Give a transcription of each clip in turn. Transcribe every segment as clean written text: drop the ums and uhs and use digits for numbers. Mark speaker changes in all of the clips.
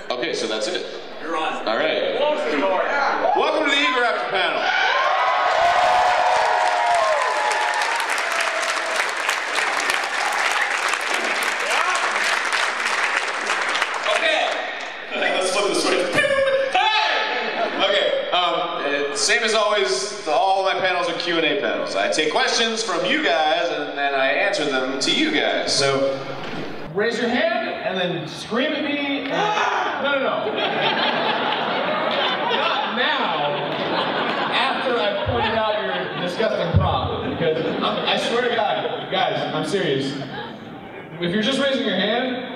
Speaker 1: Okay, so that's it.
Speaker 2: You're on.
Speaker 1: All right. Welcome to the Egoraptor panel. Let's flip the switch. Okay, same as always, all of my panels are Q&A panels. I take questions from you guys and then I answer them to you guys. So, raise your hand and then scream at me. No. Not now, after I've pointed out your disgusting prop. Because I swear to God, guys, I'm serious. If you're just raising your hand,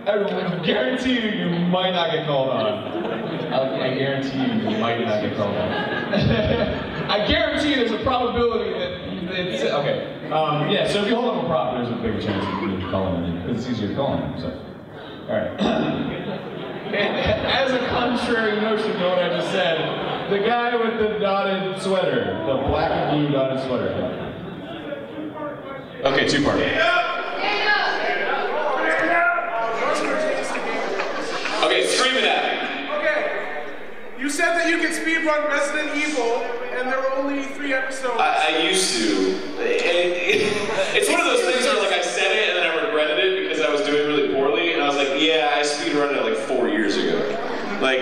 Speaker 1: I guarantee you might not get called on. I guarantee you might not get called on. I guarantee you there's a probability that it's, okay. Yeah, so if you hold up a prop, there's a big chance that you can call him, because it's easier to call him, so. Alright. As a contrary notion to what I just said, the guy with the dotted sweater, the black and blue dotted sweater. Okay, two-parter. Okay, scream it at me.
Speaker 3: Okay. You said that you could speedrun Resident Evil, and there were only 3 episodes.
Speaker 1: I used to. It's one of those things where like I said it and then I regretted it because I was doing really poorly, and I was like, yeah, I speedrun it like 4 years ago. Like,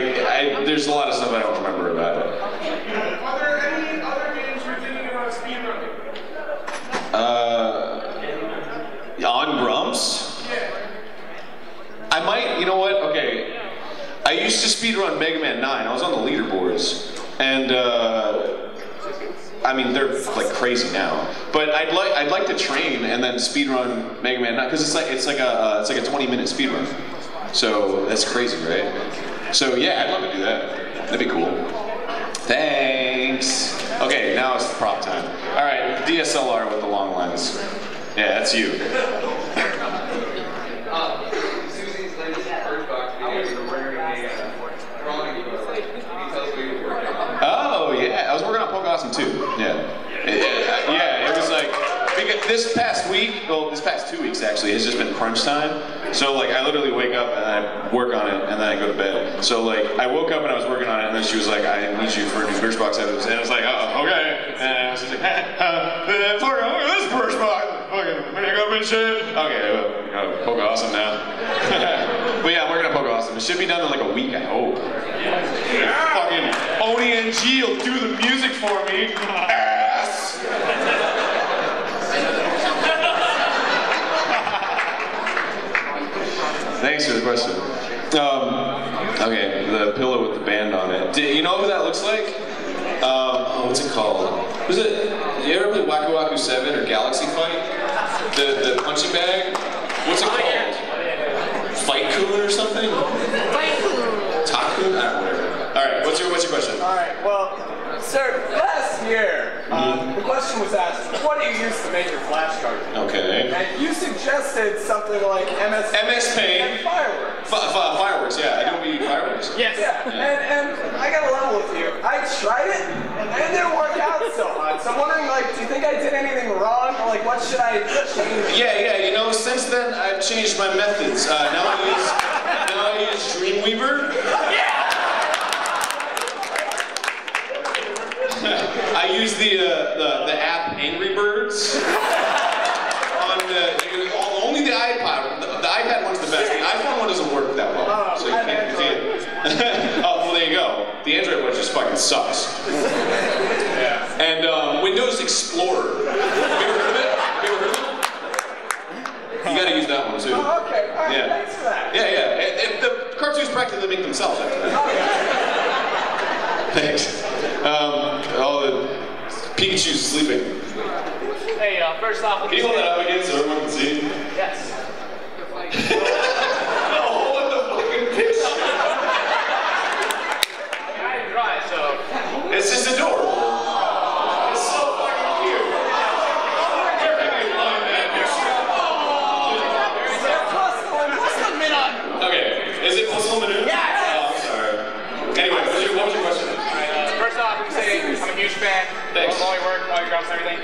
Speaker 1: there's a lot of stuff I don't remember about it.
Speaker 3: Are there any other games you're thinking about speedrunning?
Speaker 1: On Grumps?
Speaker 3: Yeah.
Speaker 1: I might, you know what, okay. I used to speedrun Mega Man 9. I was on the leaderboards. And, I mean, they're like crazy now. But I'd like to train and then speedrun Mega Man 9, because it's like a 20-minute speedrun. So that's crazy, right? So yeah, I'd love to do that. That'd be cool. Thanks. Okay, now it's prop time. All right, DSLR with the long lens. Yeah, that's you.
Speaker 2: Susie's latest Bird Box video, you were wearing a drawing of
Speaker 1: Oh yeah, I was working on Poke Awesome too. Yeah, yeah, it was like because this past week, well, this past 2 weeks actually, has just been crunch time. So like, I literally wake up and I work on it and then I go to bed. So like, I woke up and I was working on it and then she was like, I need you for a new Birchbox episode. And I was like, oh, okay. And I was just like, look at this Birchbox, fucking makeup and shit. Okay, well, Poke Awesome now. But yeah, I'm working on Poke Awesome. It should be done in like a week, I hope. Yeah. Fucking Oni and G will do the music for me. Ass. Thanks for the question. Okay, the pillow with the band on it. Do you know who that looks like? What's it called? Was it? You ever play Waku Waku 7 or Galaxy Fight? The punching bag? What's it called? Fight-kun or something? Fight-kun. Ta-kun? I don't know. All right, what's your question?
Speaker 4: All right, well, sir, last year, the question was asked, what do you use to make your flashcards?
Speaker 1: Okay.
Speaker 4: And you suggested something like MS
Speaker 1: Paint.
Speaker 4: And fireworks.
Speaker 1: Fireworks, yeah. Adobe fireworks.
Speaker 4: Yes. Yeah. And I got a level with you. I tried it, and it didn't work out so hot. So I'm wondering, like, do you think I did anything wrong? Or, like, what should I change?
Speaker 1: Yeah, you know, since then, I've changed my methods. Now I use Dreamweaver. Yeah! I use the app Angry Birds on only the iPod. The iPad one's the best. The iPhone one doesn't work that well, so you can't see it. Oh, well, there you go. The Android one just fucking sucks. Yeah. And Windows Explorer. Have you ever heard of it? You gotta use that one too.
Speaker 4: Oh, okay. All right,
Speaker 1: yeah.
Speaker 4: Thanks for that.
Speaker 1: Yeah. The cartoons practically make themselves after that. Thanks. All the Pikachu's sleeping.
Speaker 5: Hey, first off,
Speaker 1: can you hold that up again so everyone can see?
Speaker 5: Yes.
Speaker 1: No, hold up the fucking picture.
Speaker 5: I didn't draw it, so.
Speaker 1: It's just adorable. It's so fucking cute. You're making fun of that picture. Okay, is it plus 1 minute?
Speaker 5: Yes.
Speaker 1: Oh, I'm sorry. Anyway, what was your question?
Speaker 5: First off, I'm a huge fan.
Speaker 1: Thanks.
Speaker 5: Of all your work, all your grumps, everything.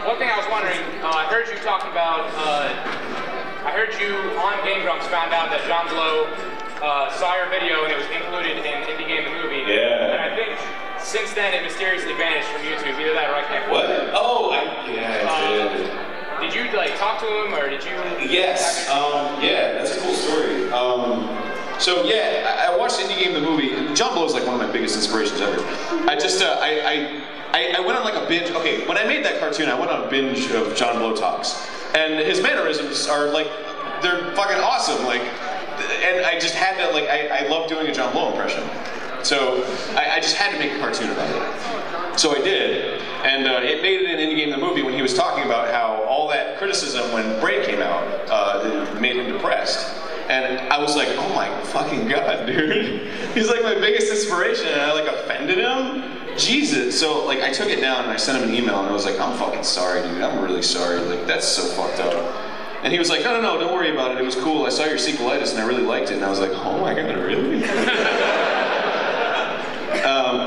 Speaker 5: One thing I was wondering, I heard you talking about, I heard you, on Game Grumps, found out that John Blow saw your video and it was included in Indie Game the Movie.
Speaker 1: Yeah.
Speaker 5: And I think since then it mysteriously vanished from YouTube. Either that or I can't.
Speaker 1: What? Oh, I did.
Speaker 5: Did you like talk to him or did you?
Speaker 1: Yes. Yeah, that's a cool story. So yeah, I watched Indie Game the Movie. John Blow is like one of my biggest inspirations ever. I just I went on like a binge. Okay, when I made that cartoon, I went on a binge of John Blow talks, and his mannerisms are like they're fucking awesome. Like, and I just had to like I love doing a John Blow impression, so I just had to make a cartoon about it. So I did, and it made it in Indie Game the Movie when he was talking about how all that criticism when Braid came out made him depressed. And I was like, oh my fucking god, dude. He's like my biggest inspiration, and I like offended him? Jesus. So like I took it down and I sent him an email and I was like, I'm fucking sorry, dude. I'm really sorry. Like that's so fucked up. And he was like, no, don't worry about it. It was cool. I saw your sequelitis and I really liked it. And I was like, oh my god, really?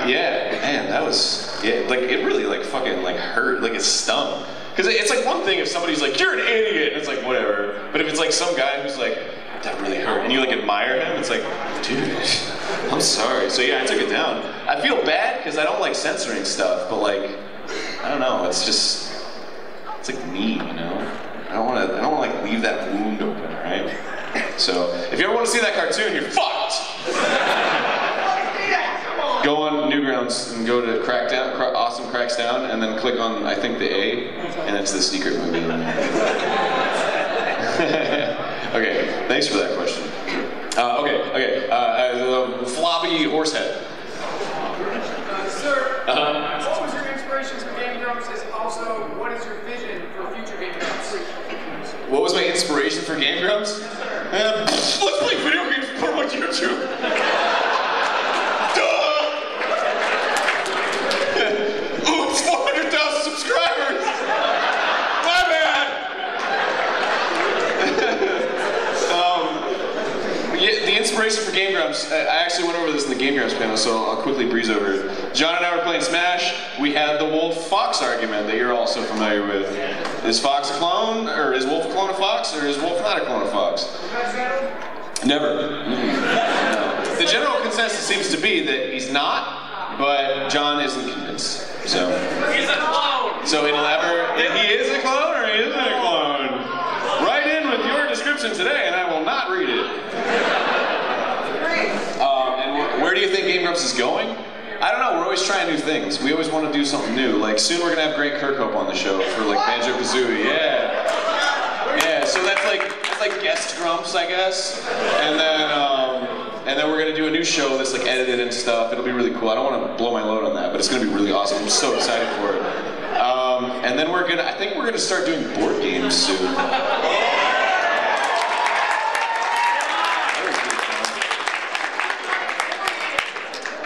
Speaker 1: Yeah, man, that was, yeah, like it really like fucking like hurt. Like it stung. Because it's like one thing if somebody's like, you're an idiot. And it's like, whatever. But if it's like some guy who's like, that really hurt, and you like admire him, it's like, dude, I'm sorry. So yeah, I took it down. I feel bad because I don't like censoring stuff, but like, I don't know, it's just, it's like me, you know? I don't want to like leave that wound open, right? So if you ever want to see that cartoon, you're fucked. Go on Newgrounds and go to Crackdown, Awesome Cracks Down, and then click on, I think, the A, and it's the secret movie. Okay, thanks for that question. Floppy Horsehead.
Speaker 3: Sir, what was your inspiration for Game Grumps? Is also, what is your vision for future Game Grumps?
Speaker 1: What was my inspiration for Game Grumps? Let's play video games and put them on YouTube. Duh! Oops, 400,000 subscribers! My bad! The inspiration for Game Grumps, I actually went over this in the Game Grumps panel, so I'll quickly breeze over it. John and I were playing Smash. We had the Wolf-Fox argument that you're also familiar with. Is Fox a clone, or is Wolf a clone of Fox, or is Wolf not a clone of Fox? Never. No. The general consensus seems to be that he's not, but John isn't convinced. So
Speaker 5: He's a clone!
Speaker 1: So it'll ever, if he is a clone or he isn't a clone. Write in with your description today and I will not read it. And where do you think Game Grumps is going? I don't know, we're always trying new things. We always want to do something new. Like soon we're gonna have Grant Kirkhope on the show for like Banjo-Kazooie, yeah. Yeah, so that's like guest Grumps, I guess. And then we're gonna do a new show that's like edited and stuff. It'll be really cool. I don't want to blow my load on that, but it's gonna be really awesome. I'm so excited for it. And then I think we're gonna start doing board games soon.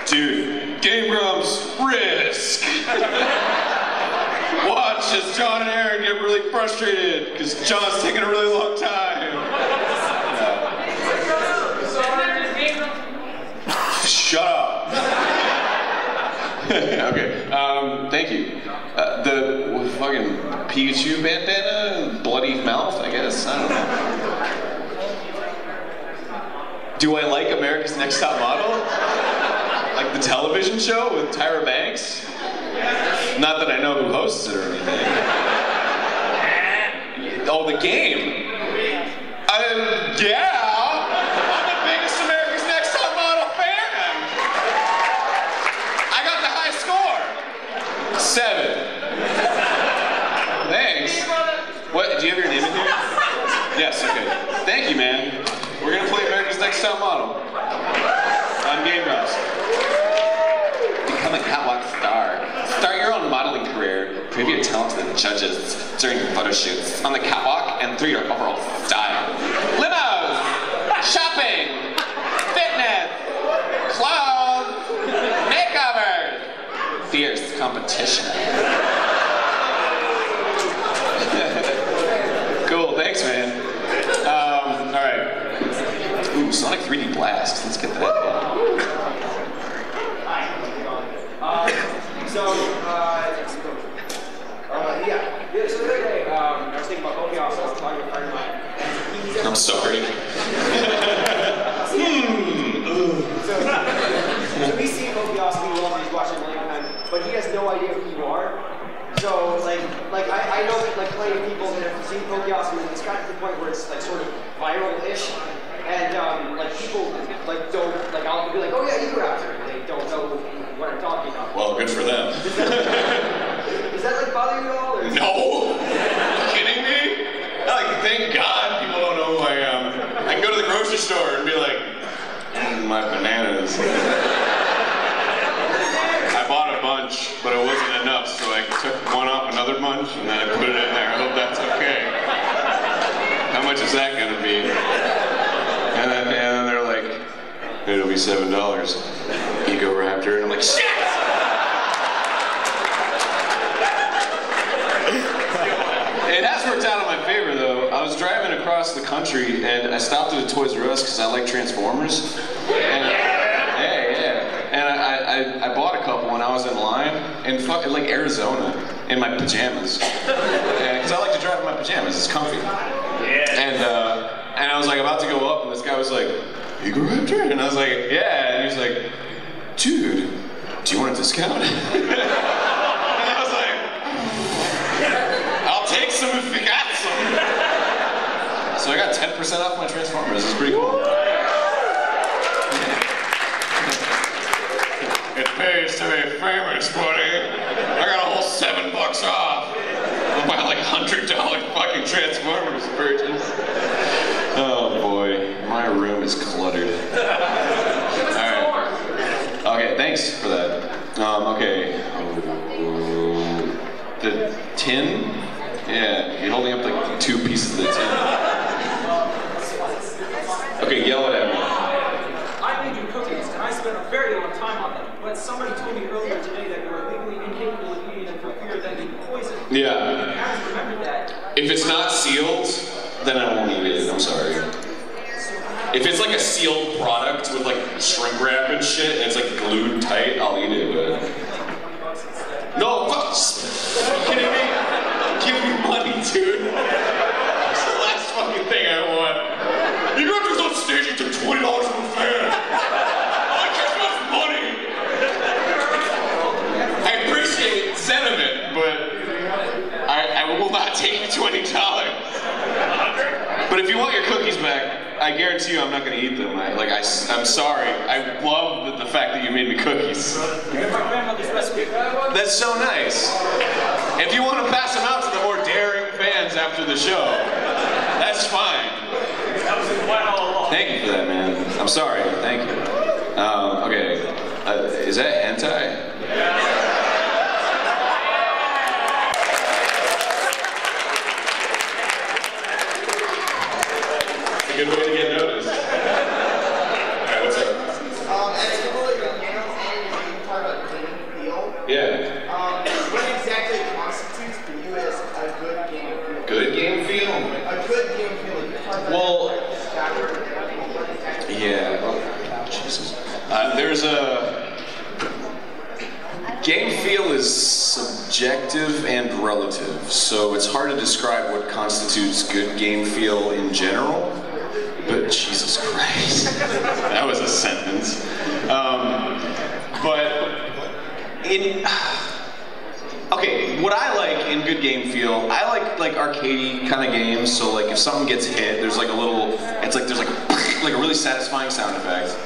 Speaker 1: Dude, Game Grumps Risk. Watch as John and Aaron get really frustrated because John's taking a really long time. Shut up. Okay. Thank you. The fucking Pikachu bandana, bloody mouth, I guess. I don't know. Do I like America's Next Top Model? Like the television show with Tyra Banks? Not that I know who hosts it or anything. Oh, the game? Yeah! I'm the biggest America's Next Top Model fan! I got the high score! 7. Thanks. What, do you have your name in here? Yes, okay. Thank you, man. We're gonna play America's Next Top Model on Game Grumps. Become a catwalk star. Start your own modeling career. Prove your talent to the judges during photo shoots on the catwalk and through your overall style. Limos, shopping, fitness, clothes, makeovers, fierce competition. Cool, thanks, man. All right. Ooh, Sonic 3D Blast. Let's get that.
Speaker 2: So the other day, I was thinking about both y'all, so I was talking to a friend of mine. He
Speaker 1: I'm sorry.
Speaker 6: So we see Mobius while he's watching Mankind, but he has no idea who you are. So I know that like plenty of people that have seen Mobius, and it's gotten to the point where it's like sort of viral-ish, and like people like don't like I'll be like, oh yeah, Egoraptor, and they don't know what I'm talking about.
Speaker 1: Well, good for them.
Speaker 6: Does that like bother you at all? Or
Speaker 1: No! Are you kidding me? Like, thank God people don't know who I am. I can go to the grocery store and be like, my bananas. I bought a bunch, but it wasn't enough, so I took one off another bunch and then I put it in there. I hope that's okay. How much is that gonna be? And then they're like, it'll be $7. Egoraptor, and I'm like, shit! It has worked out in my favor, though. I was driving across the country, and I stopped at a Toys R Us because I like Transformers. And, and I bought a couple when I was in line in fucking like Arizona in my pajamas, because I like to drive in my pajamas. It's comfy. And I was like about to go up, and this guy was like, Egoraptor? And I was like, yeah. And he was like, dude, do you want a discount? Take some if you got some. So I got 10% off my Transformers. It's pretty cool. It pays to be famous, buddy. I got a whole $7 off. I'll buy like $100 fucking Transformers purchase. Oh boy, my room is cluttered. All right. Okay, thanks for that. Okay. The tin. Yeah, you're holding up like 2 pieces of the tin. Okay, yell it at me.
Speaker 7: I made you cookies, and I spent a very long time on them. But somebody told me earlier today that you were legally incapable of eating them for fear that they'd be poisoned.
Speaker 1: Yeah.
Speaker 7: I haven't remembered that.
Speaker 1: If it's not sealed, then I won't eat it. I'm sorry. If it's like a sealed product with like shrink wrap and shit, and it's like glued tight, I'll eat it. But no, fuck! Are you kidding me? Give me money, dude. That's the last fucking thing I want. You got this on stage, you took $20 from a fan. All I care about is money. I appreciate sentiment, but I will not take your $20. But if you want your cookies back, I guarantee you I'm not going to eat them. I'm sorry. I love the fact that you made me cookies. That's so nice. If you want to pass them out to the more daring fans after the show, that's fine. Thank you for that, man. I'm sorry. Thank you. Okay. Is that hentai? It's a good way to get noticed. Alright, what's up?
Speaker 8: As people that you're talk about game feel.
Speaker 1: Yeah.
Speaker 8: What exactly constitutes for you as a good game feel?
Speaker 1: Good game feel?
Speaker 8: A good game feel. You're talking about
Speaker 1: Well,
Speaker 8: what exactly?
Speaker 1: yeah. Oh, Jesus. There's a game feel is subjective and relative, so it's hard to describe what constitutes good game feel in general. But Jesus Christ, that was a sentence. Okay, what I like in good game feel, I like arcadey kind of games. So like if something gets hit, there's like a little, it's like there's like a really satisfying sound effect.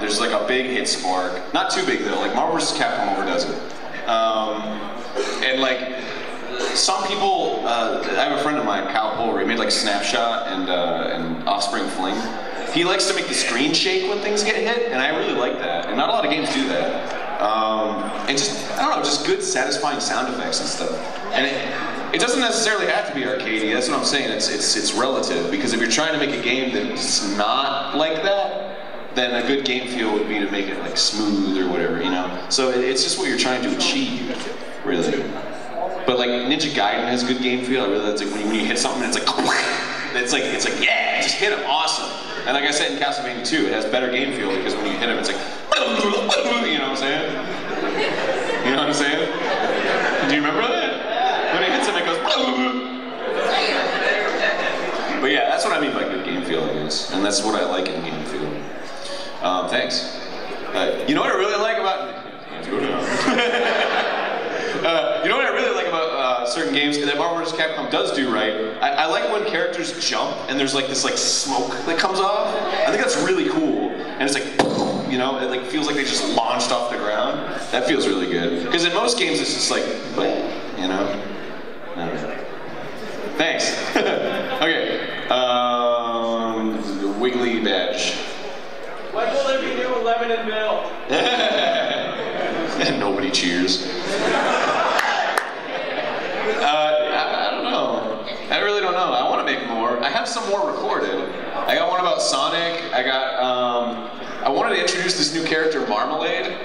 Speaker 1: There's like a big hit spark, not too big though. Like Marvel vs. Capcom overdoes it. And like some people, I have a friend of mine, Kyle Polar. He made like Snapshot and Offspring Fling. He likes to make the screen shake when things get hit, and I really like that. And not a lot of games do that. And just, I don't know, just good satisfying sound effects and stuff. And it doesn't necessarily have to be arcadey. That's what I'm saying. It's relative, because if you're trying to make a game that's not like that, then a good game feel would be to make it like smooth or whatever, you know. So it's just what you're trying to achieve, really. But like Ninja Gaiden has good game feel. I really like when you hit something, it's like yeah, just hit him, awesome. And like I said in Castlevania 2, it has better game feel because when you hit him, it's like, you know what I'm saying? You know what I'm saying? Do you remember that? When he hits him, it goes. But yeah, that's what I mean by happens, and that's what I like in game feel. Thanks. You know what I really like about you know what I really like about certain games that Marvel vs. Capcom does do right? I like when characters jump and there's like this like smoke that comes off. I think that's really cool, and it's like, you know, it like feels like they just launched off the ground. That feels really good. Because in most games it's just like, you know. I don't know. Thanks. Okay. Wiggly badge.
Speaker 7: When will there be new Lemon and Bill?
Speaker 1: And nobody cheers. I don't know. I really don't know. I want to make more. I have some more recorded. I got one about Sonic. I wanted to introduce this new character, Marmalade.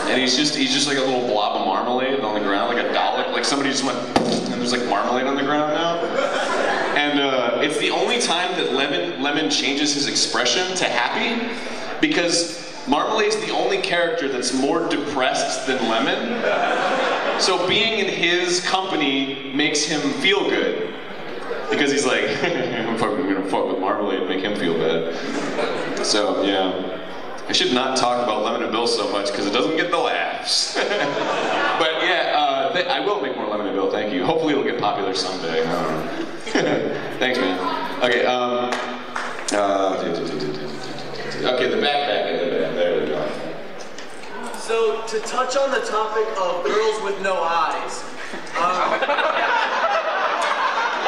Speaker 1: And he's just like a little blob of marmalade on the ground, like a Dalek. Like somebody just went, and there's like marmalade on the ground now. And it's the only time that Lemon changes his expression to happy, because Marmalade's the only character that's more depressed than Lemon. So being in his company makes him feel good. Because he's like, I'm gonna fuck with Marmalade and make him feel bad. So, yeah. I should not talk about Lemon and Bill so much because it doesn't get the laughs. But yeah, I will make more Lemon and Bill, thank you. Hopefully it'll get popular someday. I don't know. Thanks, man. Okay, okay, the backpack in the bed. There we go.
Speaker 4: So, to touch on the topic of girls with no eyes.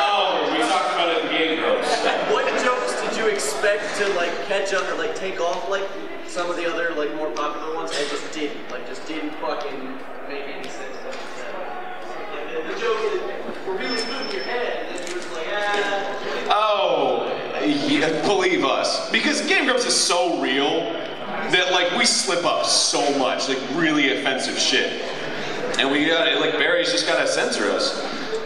Speaker 1: Oh, we talked about it in Game Girls.
Speaker 4: What jokes did you expect to like catch up or like take off like some of the other like more popular ones and just didn't fucking make any sense? Like the jokes that were really good in your head and then you were just like,
Speaker 1: Oh, yeah, believe us. Because Game Grumps is so real that like we slip up so much, like really offensive shit. And we gotta, like Barry's just gotta censor us.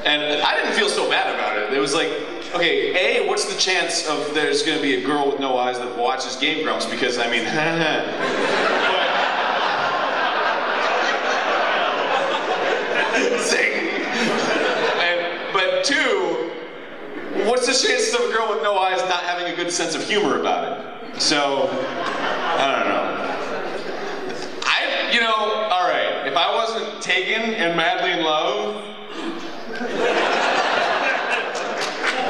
Speaker 1: And I didn't feel so bad about it. It was like, okay, A, what's the chance of there's gonna be a girl with no eyes that watches Game Grumps? Because I mean, but two, what's the chances of a girl with no eyes not having a good sense of humor about it? So, I don't know. You know, all right, if I wasn't taken and madly in love,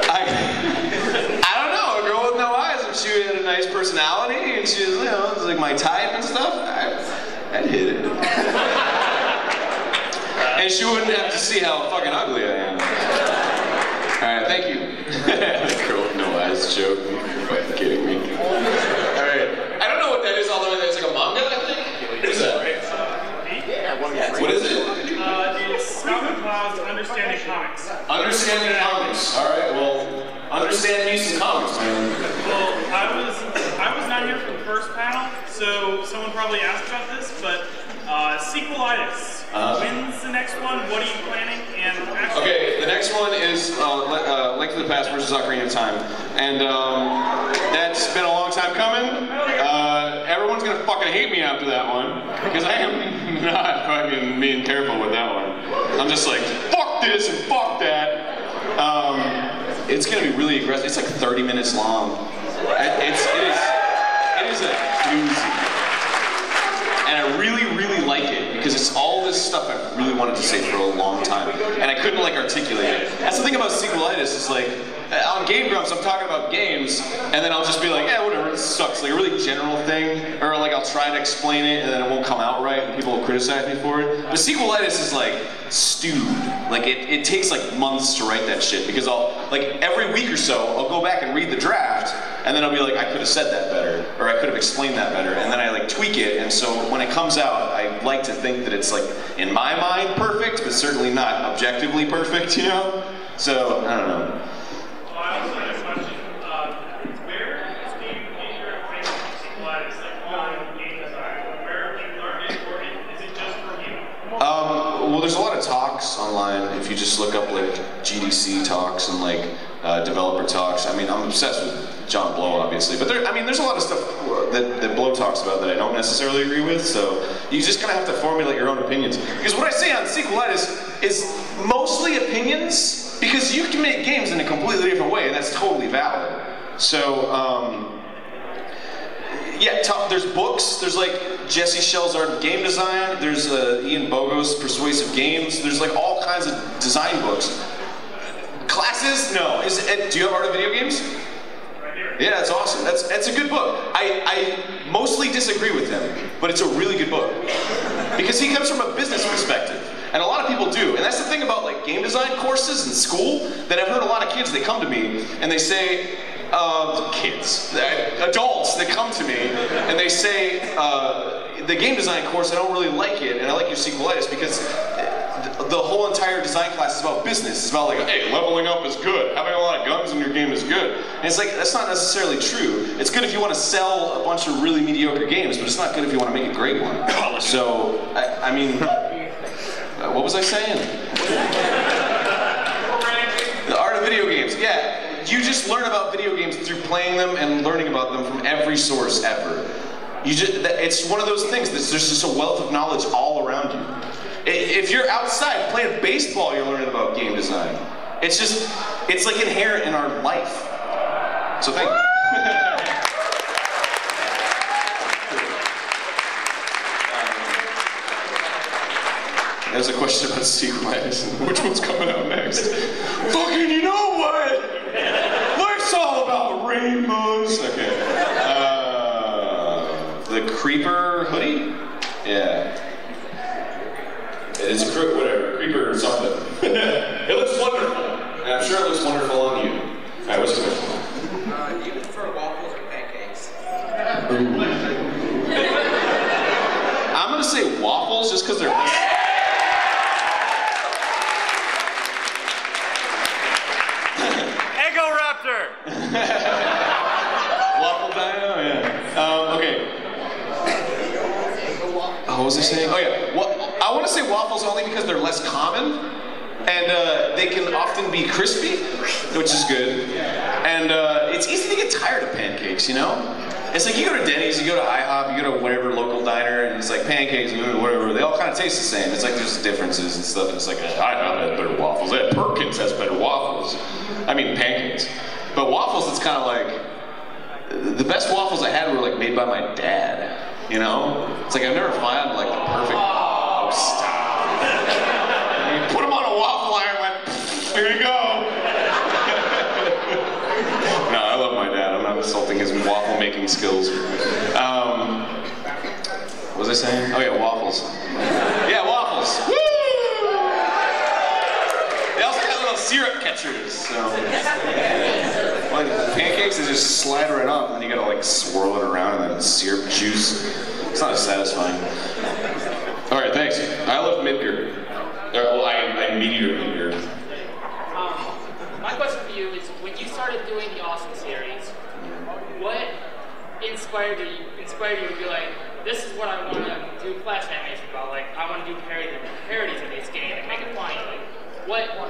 Speaker 1: I don't know, a girl with no eyes, if she had a nice personality and she was, you know, was like my type and stuff, I'd hit it. And she wouldn't have to see how fucking ugly I am. Alright, thank you. Girl with no eyes joke. You're fucking kidding me. Alright. I don't know what that is, although it's like a manga, I think? What is that? What is it?
Speaker 3: It's Malcolm Cloud's Understanding Comics.
Speaker 1: Understanding comics. Alright, well, understand me some comics, man.
Speaker 3: Well, I was not here for the first panel, so someone probably asked about this, but sequelitis. When's the next one? What are you planning? And actually,
Speaker 1: Okay, the next one is Link to the Past versus Ocarina of Time. And that's been a long time coming. Everyone's gonna fucking hate me after that one, because I am not fucking being careful with that one. I'm just like, fuck this and fuck that. It's gonna be really aggressive. It's like 30 minutes long. It is a doozy. And I really, really like it because it's all this stuff I really wanted to say for a long time, and I couldn't like articulate it. That's the thing about sequelitis is like, on Game Grumps I'm talking about games, and then I'll just be like, yeah, whatever, this sucks. Like a really general thing, or like I'll try to explain it and then it won't come out right, and people will criticize me for it. But sequelitis is like stewed. Like it takes like months to write that shit because I'll like every week or so I'll go back and read the draft, and then I'll be like, I could have said that better, or I could have explained that better, and then I like tweak it, and so when it comes out, I like to think that it's like, in my mind, perfect, but certainly not objectively perfect, you know? So, I don't know.
Speaker 3: I also have a question. Where do you get your opinion on sequelitis, like on game design? Where have you learned it, or is it just from you?
Speaker 1: Well, there's a lot of talks online. If you just look up like GDC talks and like developer talks. I mean, I'm obsessed with John Blow, obviously, but there's a lot of stuff that Blow talks about that I don't necessarily agree with. So you just kind of have to formulate your own opinions. Because what I say on sequelitis is mostly opinions, because you can make games in a completely different way, and that's totally valid. So, yeah, there's books. There's like Jesse Schell's Art of Game Design. There's Ian Bogo's Persuasive Games. There's like all kinds of design books. Classes? No. Do you have Art of Video Games? Yeah, that's awesome. That's a good book. I mostly disagree with him, but it's a really good book. Because he comes from a business perspective. And a lot of people do. And that's the thing about like game design courses in school, that I've heard a lot of kids, they come to me and they say, adults that come to me and they say, the game design course, I don't really like it, and I like your sequelitis because the whole entire design class is about business. It's about like, hey, leveling up is good. Having a lot of guns in your game is good. And it's like, that's not necessarily true. It's good if you want to sell a bunch of really mediocre games, but it's not good if you want to make a great one. So, I mean, what was I saying? The art of video games, yeah. You just learn about video games through playing them and learning about them from every source ever. It's one of those things there's just a wealth of knowledge all around you. If you're outside playing baseball, you're learning about game design. It's like inherent in our life. So thank you. There's a question about sequelitis. Which one's coming out next? Fucking, you know what? Life's all about rainbows. Okay. The Creeper hoodie? Yeah. It's whatever, Creeper or something. It looks wonderful. And I'm sure it looks wonderful on you. Alright, what's the question?
Speaker 8: Do you prefer waffles or pancakes?
Speaker 1: I'm gonna say waffles just because they're
Speaker 5: Egoraptor!
Speaker 1: Waffle Dino, yeah. Okay. Oh, what was I saying? Oh yeah. Well, I want to say waffles only because they're less common, and they can often be crispy, which is good. And it's easy to get tired of pancakes, you know? It's like you go to Denny's, you go to IHOP, you go to whatever local diner, and it's like pancakes and whatever. They all kind of taste the same. It's like there's differences and stuff. And it's like IHOP has better waffles. Perkins has better waffles. I mean pancakes. But waffles, it's kind of like the best waffles I had were like made by my dad. You know? It's like I've never found like the perfect. Oh, stop! You put them on a waffle iron, like here you go. No, I love my dad. I'm not insulting his waffle making skills. What was I saying? Oh yeah, waffles. Yeah, waffles. Woo! They also got little syrup catchers. So, like pancakes, they just slide right off, and then you gotta like swirl it around, and then syrup juice. It's not as satisfying. All right, thanks. I love Midgar. Well, I meteor Midgar.
Speaker 9: My question for you is, when you started doing the Awesome series, what inspired you to be like, this is what I want to do flash animation about, like, I want to do parodies of this game and make it funny. Like, what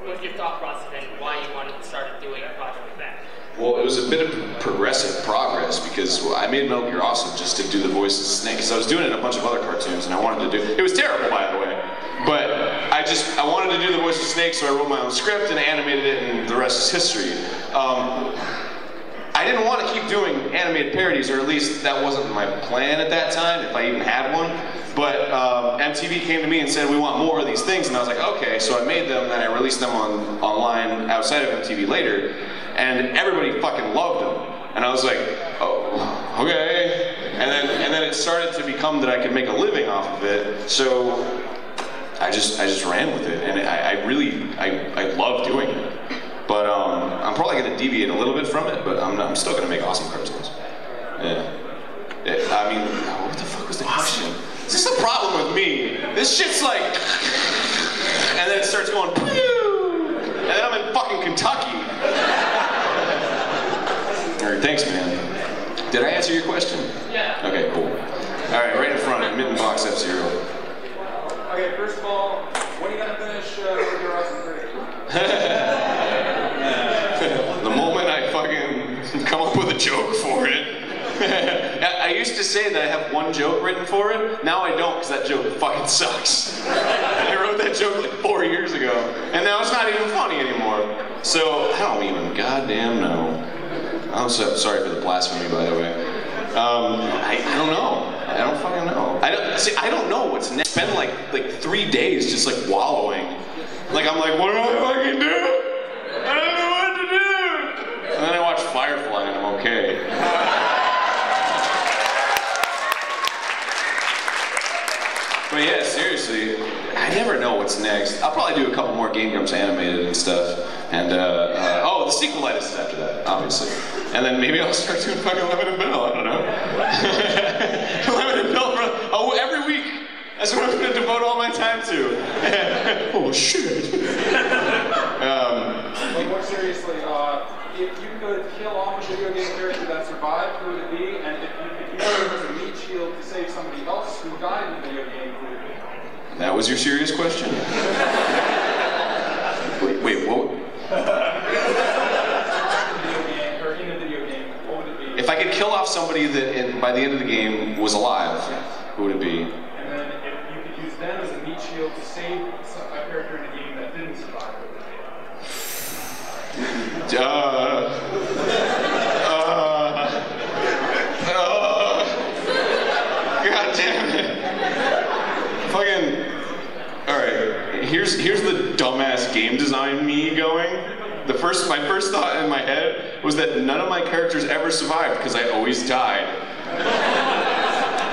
Speaker 9: was your thought process and why you wanted to start doing a project like that?
Speaker 1: Well, it was a bit of progressive progress because I made Metal Gear Awesome just to do the voice of Snake, because I was doing it in a bunch of other cartoons and I wanted to do it. It was terrible, by the way, but I wanted to do the voice of Snake, so I wrote my own script and animated it, and the rest is history. I didn't want to keep doing animated parodies, or at least that wasn't my plan at that time, if I even had one. But MTV came to me and said, we want more of these things, and I was like, okay, so I made them, and then I released them online outside of MTV later, and everybody fucking loved them. And I was like, oh, okay. And then it started to become that I could make a living off of it, so I just ran with it, and I love doing it. But I'm probably going to deviate a little bit from it, but I'm still going to make awesome cartoons. Yeah. I mean, what the fuck was the question? Is this a problem with me? This shit's like, and then it starts going, pew, and then I'm in fucking Kentucky. All right, thanks, man. Did I answer your question?
Speaker 9: Yeah.
Speaker 1: Okay, cool. All right, right in front of Mitten Box F-Zero.
Speaker 2: Okay, first of all, when are you gonna finish your Awesome 3?
Speaker 1: The moment I fucking come up with a joke for it. I used to say that I have one joke written for it. Now I don't, because that joke fucking sucks. I wrote that joke like 4 years ago, and now it's not even funny anymore. So I don't even goddamn know. I'm so sorry for the blasphemy, by the way. I don't know. I don't fucking know. I don't know what's next. Spend like 3 days just like wallowing. Like I'm like, what do I fucking do? I don't know what to do. And then I watch Firefly and I'm okay. But yeah, seriously, I never know what's next. I'll probably do a couple more Game Grumps animated and stuff. And, oh, the sequelitis is after that, obviously. And then maybe I'll start doing fucking Lemon and Bill, I don't know. Lemon and Bill, every week. That's what I'm gonna devote all my time to. Oh, shit.
Speaker 2: But more seriously, if you could kill off a video game character that survived, who would it be? And if you could use it as a meat shield to save somebody else who died in the video game, who would it be?
Speaker 1: That was your serious question? Wait, what?
Speaker 2: In a video game, what would it be?
Speaker 1: If I could kill off somebody that by the end of the game was alive, who would it be?
Speaker 2: And then if you could use them as a meat shield to save a character in a game that didn't survive, what would it be?
Speaker 1: God damn it. Fucking, alright, here's the dumbass game design me going. My first thought in my head was that none of my characters ever survived because I always died.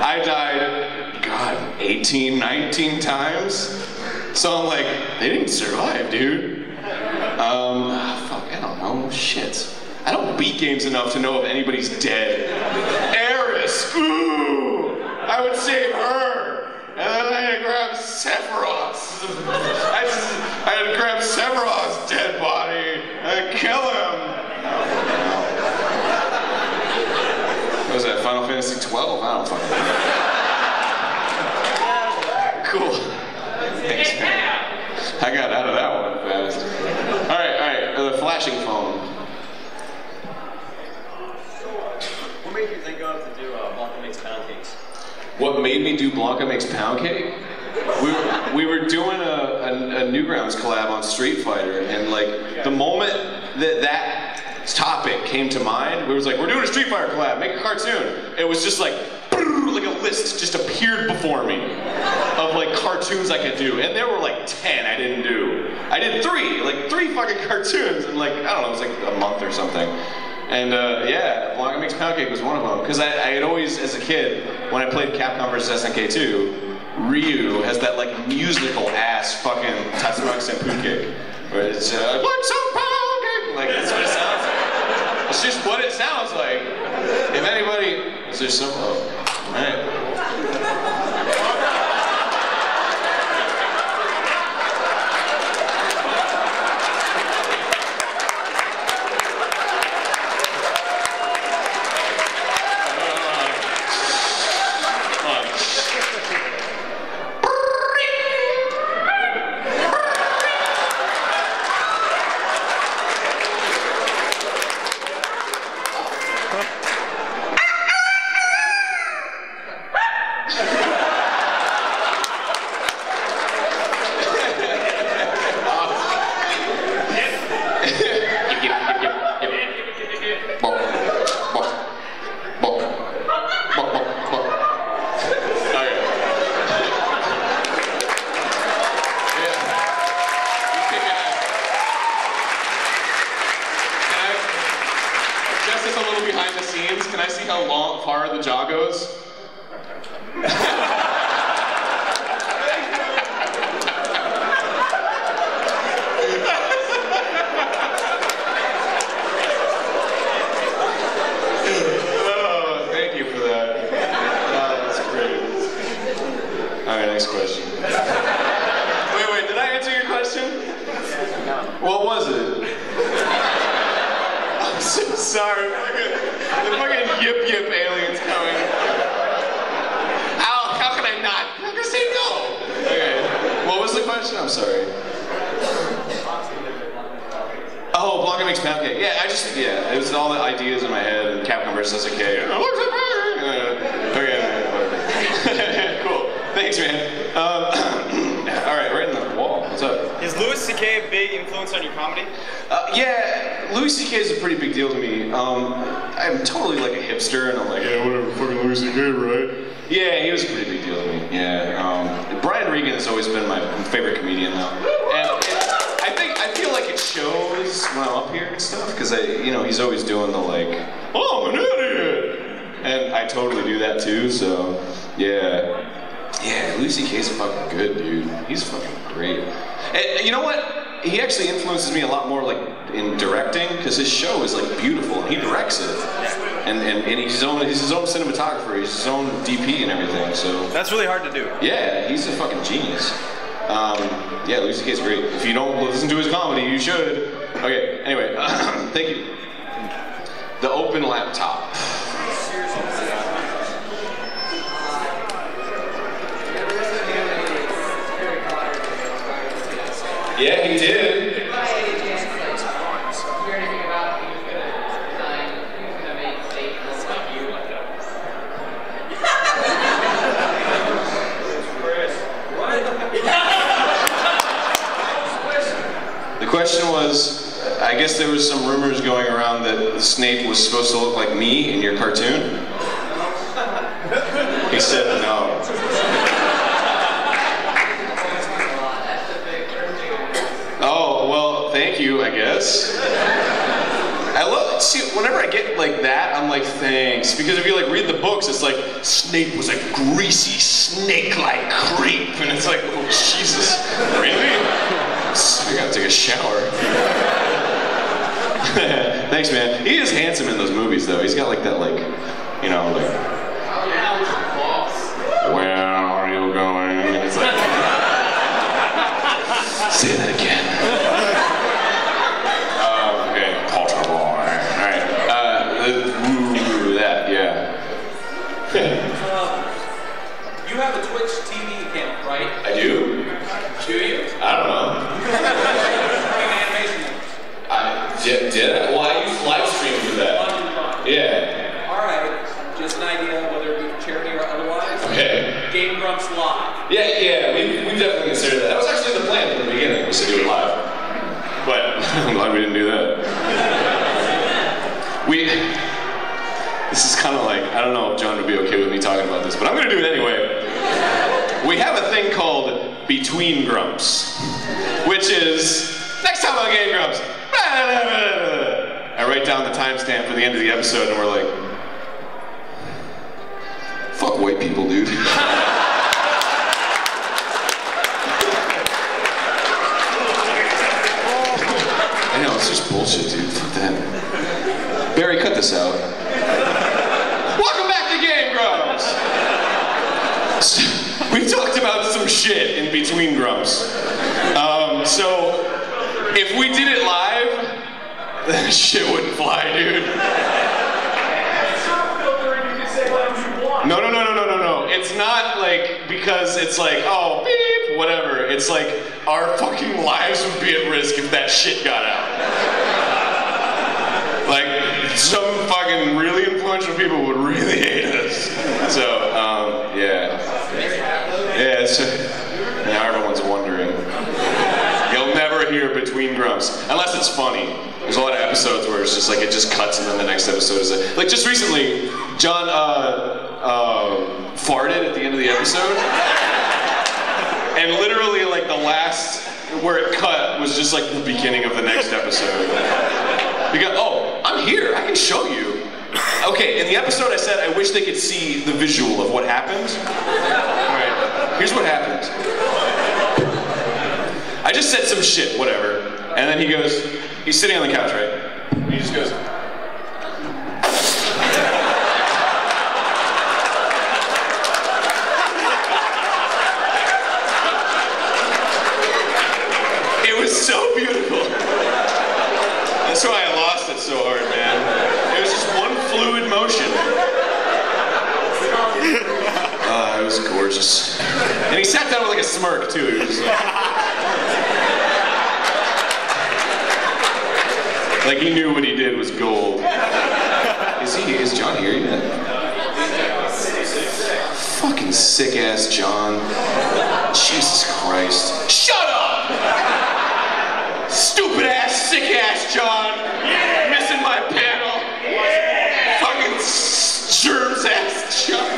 Speaker 1: I died, God, 18, 19 times? So I'm like, they didn't survive, dude. Fuck, I don't know, shit. I don't beat games enough to know if anybody's dead. Eris, ooh! I would save her! And then I had to grab Sephiroth. I had to grab Sephiroth's dead body and kill him. What was that, Final Fantasy 12? I don't fucking know. Cool. Thanks, man. I got out of that one fast. Alright, the flashing phone.
Speaker 4: What made you think of to do Blanca Makes Pound Cakes?
Speaker 1: What made me do Blanca Makes Pound Cake? We were doing a Newgrounds collab on Street Fighter, and like the moment that topic came to mind, we was like, we're doing a Street Fighter collab, make a cartoon. It was just like a list just appeared before me of like cartoons I could do, and there were like 10 I didn't do. I did three fucking cartoons in like, I don't know, it was like a month or something. And yeah, Blanca Makes Pound Cake was one of them. Because I had always, as a kid, when I played Capcom vs. SNK 2, Ryu has that like musical ass fucking Tatsumaki Senpu kick. Where it's like some pound cake! Like that's what it sounds like. It's just what it sounds like. If anybody, is there some, oh, alright. Can I see how far the jaw goes? Oh, thank you for that. Oh, that's great. All right, next question. Wait, did I answer your question? No. What was it? I'm so sorry. The fucking yip aliens coming. How can I not? I'm gonna say no. Okay. What was the question? I'm sorry. Oh, Blanca Makes Pound Cake. Yeah, it was all the ideas in my head and Capcom vs. SNK. Okay, whatever. Cool. Thanks, man. All right, right in the wall. What's up?
Speaker 10: Is Louis Louis C.K. a big influence on your comedy?
Speaker 1: Yeah, Louis C.K. is a pretty big deal to me. I'm totally like a hipster, and I'm like, yeah, whatever, fucking Louis C.K., right? Yeah, he was a pretty big deal to me. Yeah. Brian Regan has always been my favorite comedian now, and I feel like it shows when I'm up here and stuff, because he's always doing the like, oh, I'm an idiot, and I totally do that too. So yeah. Yeah, Louis C.K.'s fucking good, dude. He's fucking great. And you know what? He actually influences me a lot more, like, in directing, because his show is, like, beautiful, and he directs it. And he's his own cinematographer, he's his own DP and everything, so...
Speaker 10: That's really hard to do.
Speaker 1: Yeah, he's a fucking genius. Yeah, Louis C.K.'s great. If you don't listen to his comedy, you should. Okay, anyway, thank you. The open laptop. Yeah, he did. The question was, I guess there was some rumors going around that Snape was supposed to look like me in your cartoon. He said no. Oh, well, thank you, I guess. See, whenever I get like that, I'm like, thanks. Because if you like read the books, it's like, Snape was a greasy, snake-like creep. And it's like, oh, Jesus, really? I gotta take a shower. Thanks, man. He is handsome in those movies, though. He's got like that, like, you know, like, where are you going? And it's like, say that again. Okay, Potter boy. All right. That, yeah.
Speaker 7: You have a Twitch TV account, right?
Speaker 1: I do.
Speaker 7: Do you?
Speaker 1: I don't know. Did I? Well, I used live stream for that. Yeah.
Speaker 7: All right. Just an idea, whether it be for charity or otherwise.
Speaker 1: Okay.
Speaker 7: Game Grumps Live.
Speaker 1: Yeah, we definitely considered that. That was actually the plan from the beginning, was to do it live. But I'm glad we didn't do that. This is kind of like, I don't know if John would be okay with me talking about this, but I'm going to do it anyway. We have a thing called Between Grumps, which is, next time on Game Grumps, I write down the timestamp for the end of the episode, and we're like, fuck white people, dude. I know, it's just bullshit, dude. Fuck that. Barry, cut this out. Welcome back to Game Grumps! We've talked about some shit in Between Grumps. So, if we did it live, that shit wouldn't fly, dude. No. It's not like, because it's like, oh, beep, whatever. It's like, our fucking lives would be at risk if that shit got out. Like, some fucking really influential people would really hate us. So, yeah. Yeah, so, now everyone's wondering. You'll never hear Between Grumps, unless it's funny. There's a lot of episodes where it's just like, it just cuts and then the next episode is like just recently, John farted at the end of the episode. And literally like the last, where it cut was just like the beginning of the next episode. Because, oh, I'm here, I can show you. Okay, in the episode I said I wish they could see the visual of what happened. Alright, here's what happened. I just said some shit, whatever. And then he goes, he's sitting on the couch, right? And he just goes, it was so beautiful. That's why I lost it so hard, man. It was just one fluid motion. It was gorgeous. And he sat down with like a smirk, too. He was like he knew what he did was gold. Is John here yet? Fucking sick ass John. Jesus Christ. Shut up! John. Missing my panel. Fucking germs-ass John.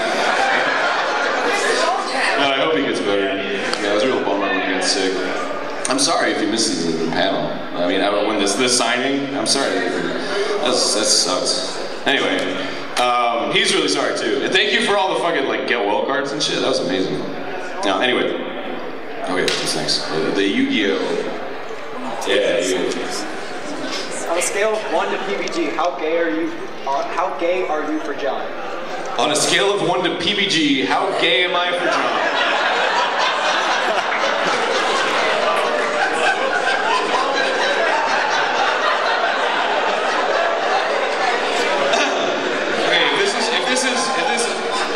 Speaker 1: No, I hope he gets better. Yeah, it was a real bummer when he got sick. I'm sorry if you missed the panel. I mean, when this signing, I'm sorry. That sucks. Anyway, he's really sorry too. And thank you for all the fucking like get well cards and shit. That was amazing. Now, anyway. Okay, what's next? The Yu-Gi-Oh. Yeah, Yu-Gi-Oh.
Speaker 6: On a scale of 1 to PBG, how gay are you? How gay are you for John?
Speaker 1: On a scale of 1 to PBG, how gay am I for John?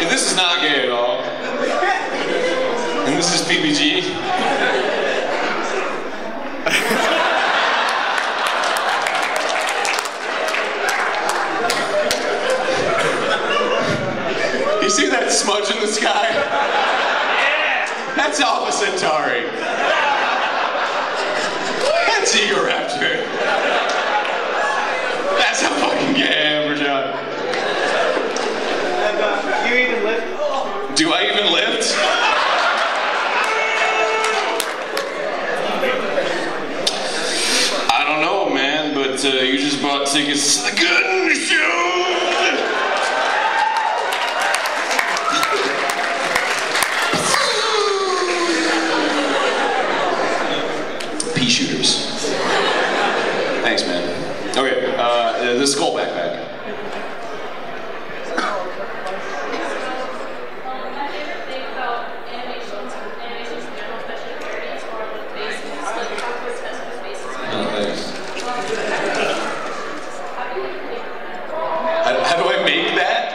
Speaker 1: If this is not gay at all, and this is PBG, you see that smudge in the sky? Yeah. That's Alpha Centauri. That's Egoraptor. That's how fucking gay I am for John.
Speaker 6: You even lift?
Speaker 1: Do I even lift? I don't know, man, but you just bought tickets to the gun show. Pea shooters. Thanks, man. Okay, the skull backpack. How do I make that?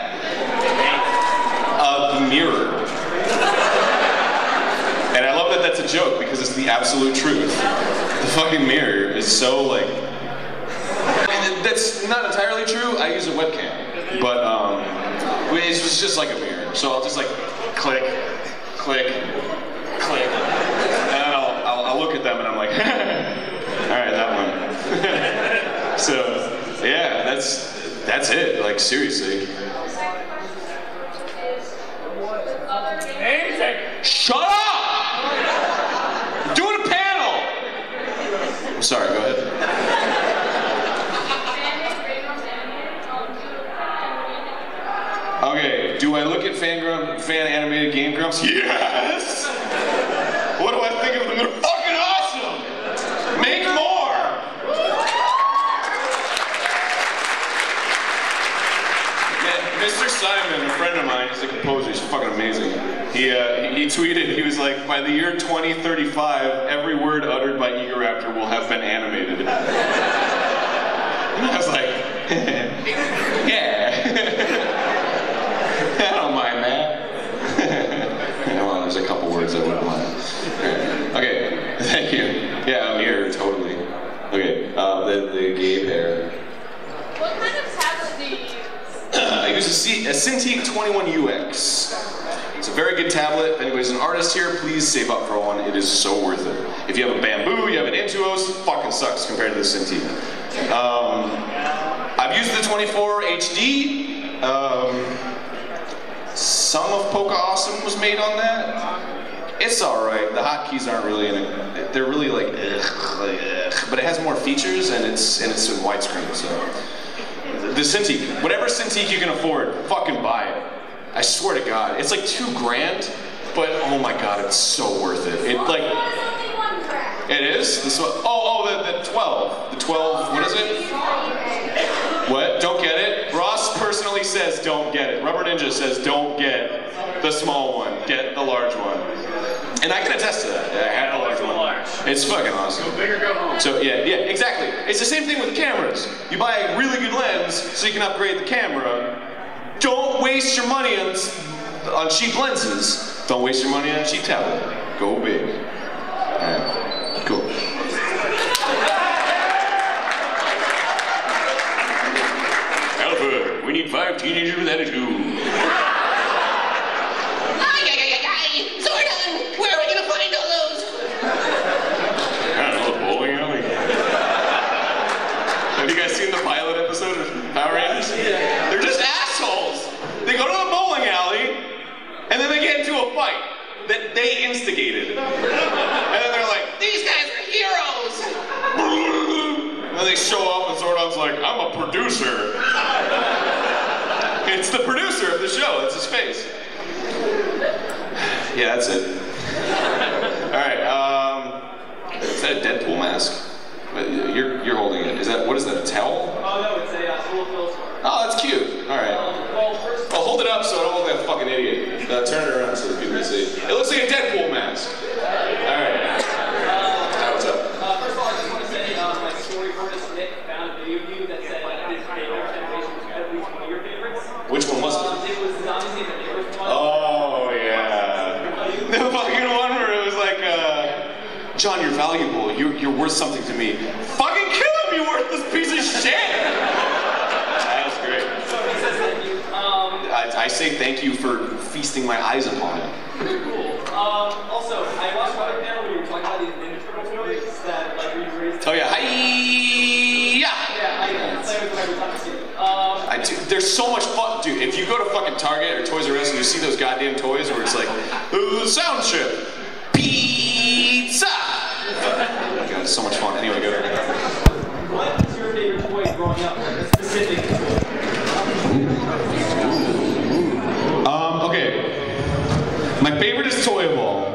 Speaker 1: The mirror. And I love that that's a joke because it's the absolute truth. The fucking mirror is so like... That's not entirely true. I use a webcam. But it's just like a mirror. So I'll just like click, click, click. And then I'll look at them and I'm like, alright, that one. So, yeah, that's it, like seriously. Shut up! I'm doing a panel! I'm sorry, go ahead. Okay, do I look at fan animated Game Grumps? Yes! What do I think of them? They're fucking awesome! Make more! Mr. Simon, a friend of mine, he's a composer, he's fucking amazing. He tweeted, he was like, by the year 2035, every word uttered by Egoraptor will have been animated. And I was like, yeah. I don't mind that. Well, there's a couple words I wouldn't mind. Okay, thank you. Yeah, I'm here, totally. Okay, the gay pair.
Speaker 11: What kind of tablet do you use?
Speaker 1: I use a Cintiq 21UX. It's a very good tablet. If anybody's an artist here, please save up for one. It is so worth it. If you have a Bamboo, you have an Intuos, fucking sucks compared to the Cintiq. I've used the 24 HD. Some of Poke Awesome was made on that. It's alright. The hotkeys aren't really in it. They're really like, but it has more features and it's in widescreen. So the Cintiq, whatever Cintiq you can afford, fucking buy it. I swear to God, it's like $2,000, but oh my God, it's so worth it. It like, it is. This one, the 12. The 12. What is it? What? Don't get it? Ross personally says don't get it. Rubber Ninja says don't get the small one. Get the large one. And I can attest to that. I had the large one. It's fucking awesome.
Speaker 2: Go big or go home.
Speaker 1: So yeah, exactly. It's the same thing with cameras. You buy a really good lens so you can upgrade the camera. Don't waste your money on cheap lenses. Don't waste your money on a cheap tablet. Go big. Alright, cool. Alpha, we need 5 teenagers with attitude.
Speaker 11: Zordon, where are we gonna find all those?
Speaker 1: I don't know, bowling alley. they instigated. And then they're like, these guys are heroes! And then they show up and Zordon's like, I'm a producer. It's the producer of the show, it's his face. Yeah, that's it. Alright, is that a Deadpool mask? You're holding it. What is that, a towel?
Speaker 6: Oh no, it's a full fill scar.
Speaker 1: Oh, that's cute. Alright.
Speaker 6: Well, first
Speaker 1: Well, hold it up so I don't look like a fucking idiot. Turn it around so that people can see. It looks like a Deadpool mask. Alright. What's up?
Speaker 6: first of all, I just want to say, my story artist Nick found a video of you that said that his favorite generation was at least one of your favorites.
Speaker 1: Which one was it?
Speaker 6: It was obviously the neighbors one.
Speaker 1: Oh, yeah. The fucking one where it was like, John, you're valuable. You're worth something to me. Fucking kill him, you worthless piece of shit! That was great.
Speaker 6: So he says thank you.
Speaker 1: I say thank you for feasting my eyes upon it.
Speaker 6: Cool. Also, I watched another panel where you were talking about these Ninja Turtle toys that like you raised.
Speaker 1: Oh yeah, hi-ya!
Speaker 6: Yeah, I play with them every time I see them.
Speaker 1: They're so much fun, dude. If you go to fucking Target or Toys R Us and you see those goddamn toys where it's like, sound chip, pizza. God, it's so much fun. Anyway, go.
Speaker 6: What was your favorite toy growing up? Like a specific toy.
Speaker 1: Okay. My favoriteest toy of all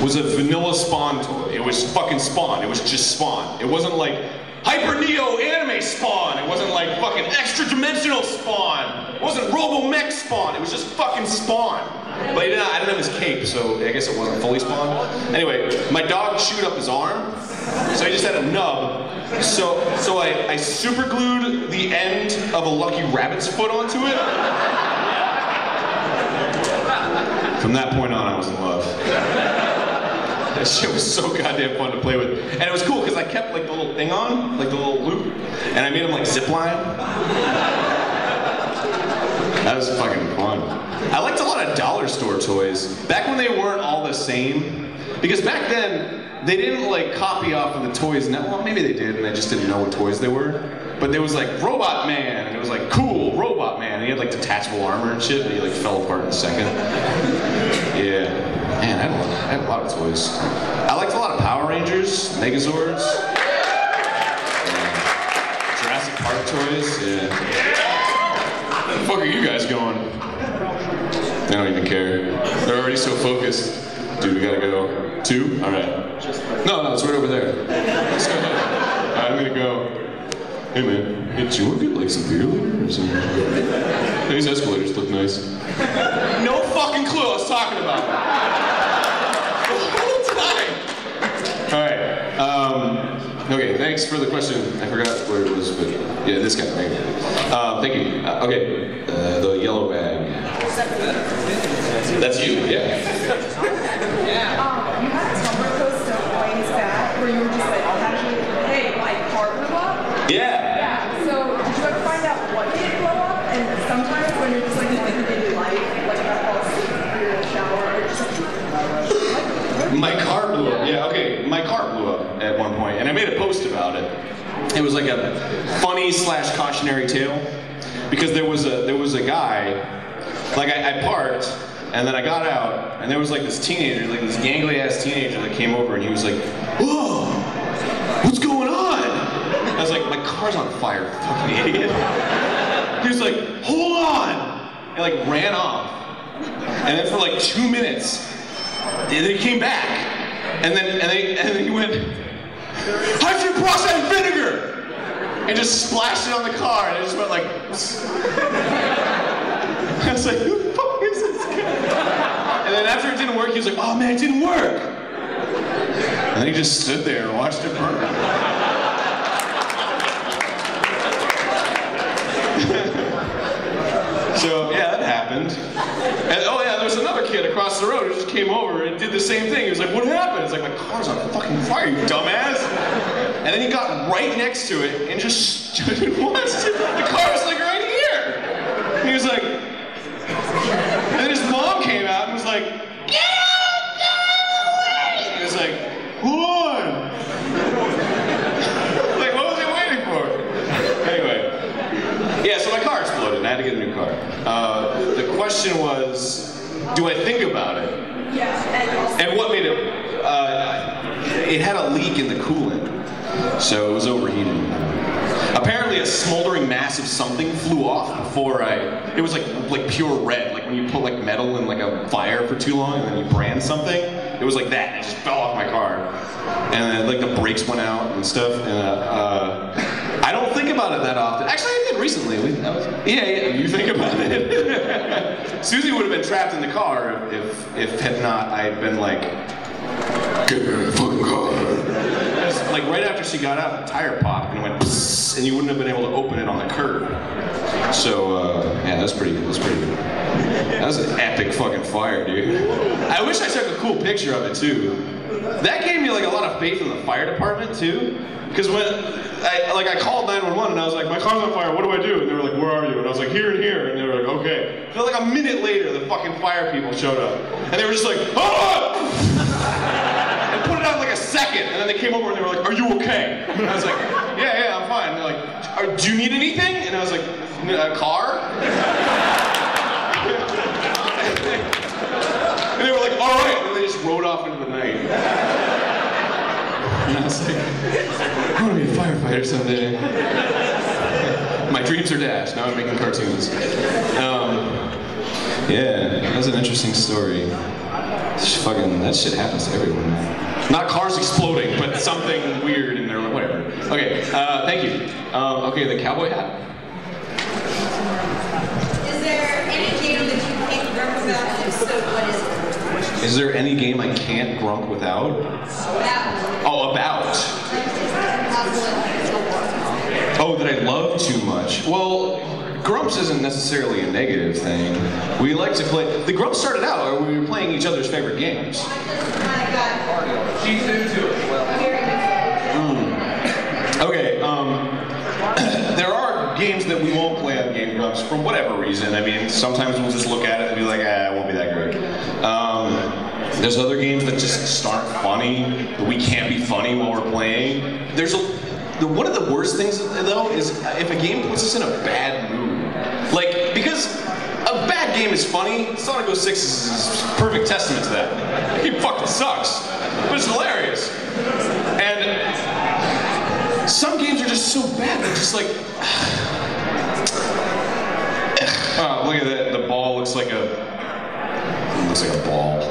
Speaker 1: was a vanilla Spawn toy. It was fucking Spawn. It was just Spawn. It wasn't like Hyper Neo anime Spawn. It wasn't like fucking extra dimensional Spawn. It wasn't Robo-Mech Spawn. It was just fucking Spawn. But I didn't have his cape, so I guess it wasn't fully Spawn. Anyway, my dog chewed up his arm, so he just had a nub. So I super glued the end of a Lucky Rabbit's foot onto it. From that point on, I was in love. That shit was so goddamn fun to play with. And it was cool because I kept like the little thing on, like the little loop, and I made him like zip line. That was fucking fun. I liked a lot of dollar store toys. Back when they weren't all the same. Because back then, they didn't like copy off of the toys. Well, maybe they did and I just didn't know what toys they were. But there was like Robot Man, and it was like cool, Robot Man. And he had like detachable armor and shit, but he like fell apart in a second. Yeah. Man, I had a lot of toys. I liked a lot of Power Rangers, Megazords, Jurassic Park toys, yeah. Where the fuck are you guys going? They don't even care. They're already so focused. Dude, we gotta go. 2? Alright. No, it's right over there. Let's go ahead. Alright, I'm gonna go. Hey man, hey, do you want to get like some beer later or something? Hey, these escalators look nice. No fucking clue I was talking about. The whole time. Alright. Okay, thanks for the question. I forgot where it was, but yeah, this guy. Thank you. Okay, the yellow bag. That's you, yeah.
Speaker 12: You had a Tumblr post a ways back where you were just like, hey, my car blew up.
Speaker 1: Yeah.
Speaker 12: So did you ever find out what did blow up? And sometimes when you're just like in daily life, like I fall asleep or you're in the shower, or just like,
Speaker 1: my car blew up. Yeah, okay. My car blew up at one point, and I made a post about it. It was like a funny / cautionary tale because there was a guy. Like I parked, and then I got out, and there was like this teenager, like this gangly ass teenager that came over, and he was like, "Whoa, what's going on?" I was like, "My car's on fire, fucking idiot." He was like, "Hold on," and like ran off, and then for like 2 minutes, and then he came back, and then he went, "Hydroperoxide vinegar," and just splashed it on the car, and it just went like. I was like, who the fuck is this guy? And then after it didn't work, he was like, oh man, it didn't work. And then he just stood there and watched it burn. So yeah, that happened. And oh yeah, there was another kid across the road who just came over and did the same thing. He was like, what happened? It's like, my car's on fucking fire, you dumbass. And then he got right next to it and just stood and watched it. The car was like right here. And he was like, and then his mom came out and was like, get out, get away! And he was like, hold on. Like, what was he waiting for? Anyway. Yeah, so my car exploded and I had to get a new car. The question was, do I think about it?
Speaker 12: Yeah,
Speaker 1: And what made it? It had a leak in the coolant, so it was overheating. Apparently, a smoldering mass of something flew off before it was like pure red, like when you put like metal in like a fire for too long and then you brand something. It was like that, and it just fell off my car, and then, like the brakes went out and stuff. And I don't think about it that often. Actually, I did recently. Yeah, you think about it. Susie would have been trapped in the car if had not I been like, get in the fucking car. Like right after she got out, the tire popped and went psss, and you wouldn't have been able to open it on the curb. So yeah, that's pretty good. That was an epic fucking fire, dude. I wish I took a cool picture of it too. That gave me like a lot of faith in the fire department too. Because when I called 911 and I was like, my car's on fire, what do I do? And they were like, where are you? And I was like, here and here. And they were like, okay. So like a minute later, the fucking fire people showed up. And they were just like, oh! And put it out in like a second. And then they came over and they were like, are you okay? And I was like, yeah, I'm fine. And they're like, do you need anything? And I was like, a car? And they were like, all right. And they just rode off into the night. And I was like, I want to be a firefighter someday. My dreams are dashed. Now I'm making cartoons. Yeah, that was an interesting story. That shit happens to everyone. Not cars exploding, but something weird in there, whatever. Okay, thank you. Okay, the cowboy hat.
Speaker 13: Is there any game that you can't grump without? If so, what is it?
Speaker 1: Is there any game I can't grump without?
Speaker 13: About.
Speaker 1: Oh, about. Oh, that I love too much. Well, grumps isn't necessarily a negative thing. We like to play. The grumps started out where we were playing each other's favorite games.
Speaker 2: She's into it.
Speaker 1: Okay, there are games that we won't play on Game Grumps for whatever reason. I mean, sometimes we'll just look at it and be like, it won't be that great. There's other games that just aren't funny, that we can't be funny while we're playing. One of the worst things, though, is if a game puts us in a bad mood. Like, because a bad game is funny, Sonic 06 is a perfect testament to that. The game fucking sucks, but it's hilarious. And some games are just so bad, they're just like, oh, look at that, the ball looks like a ball.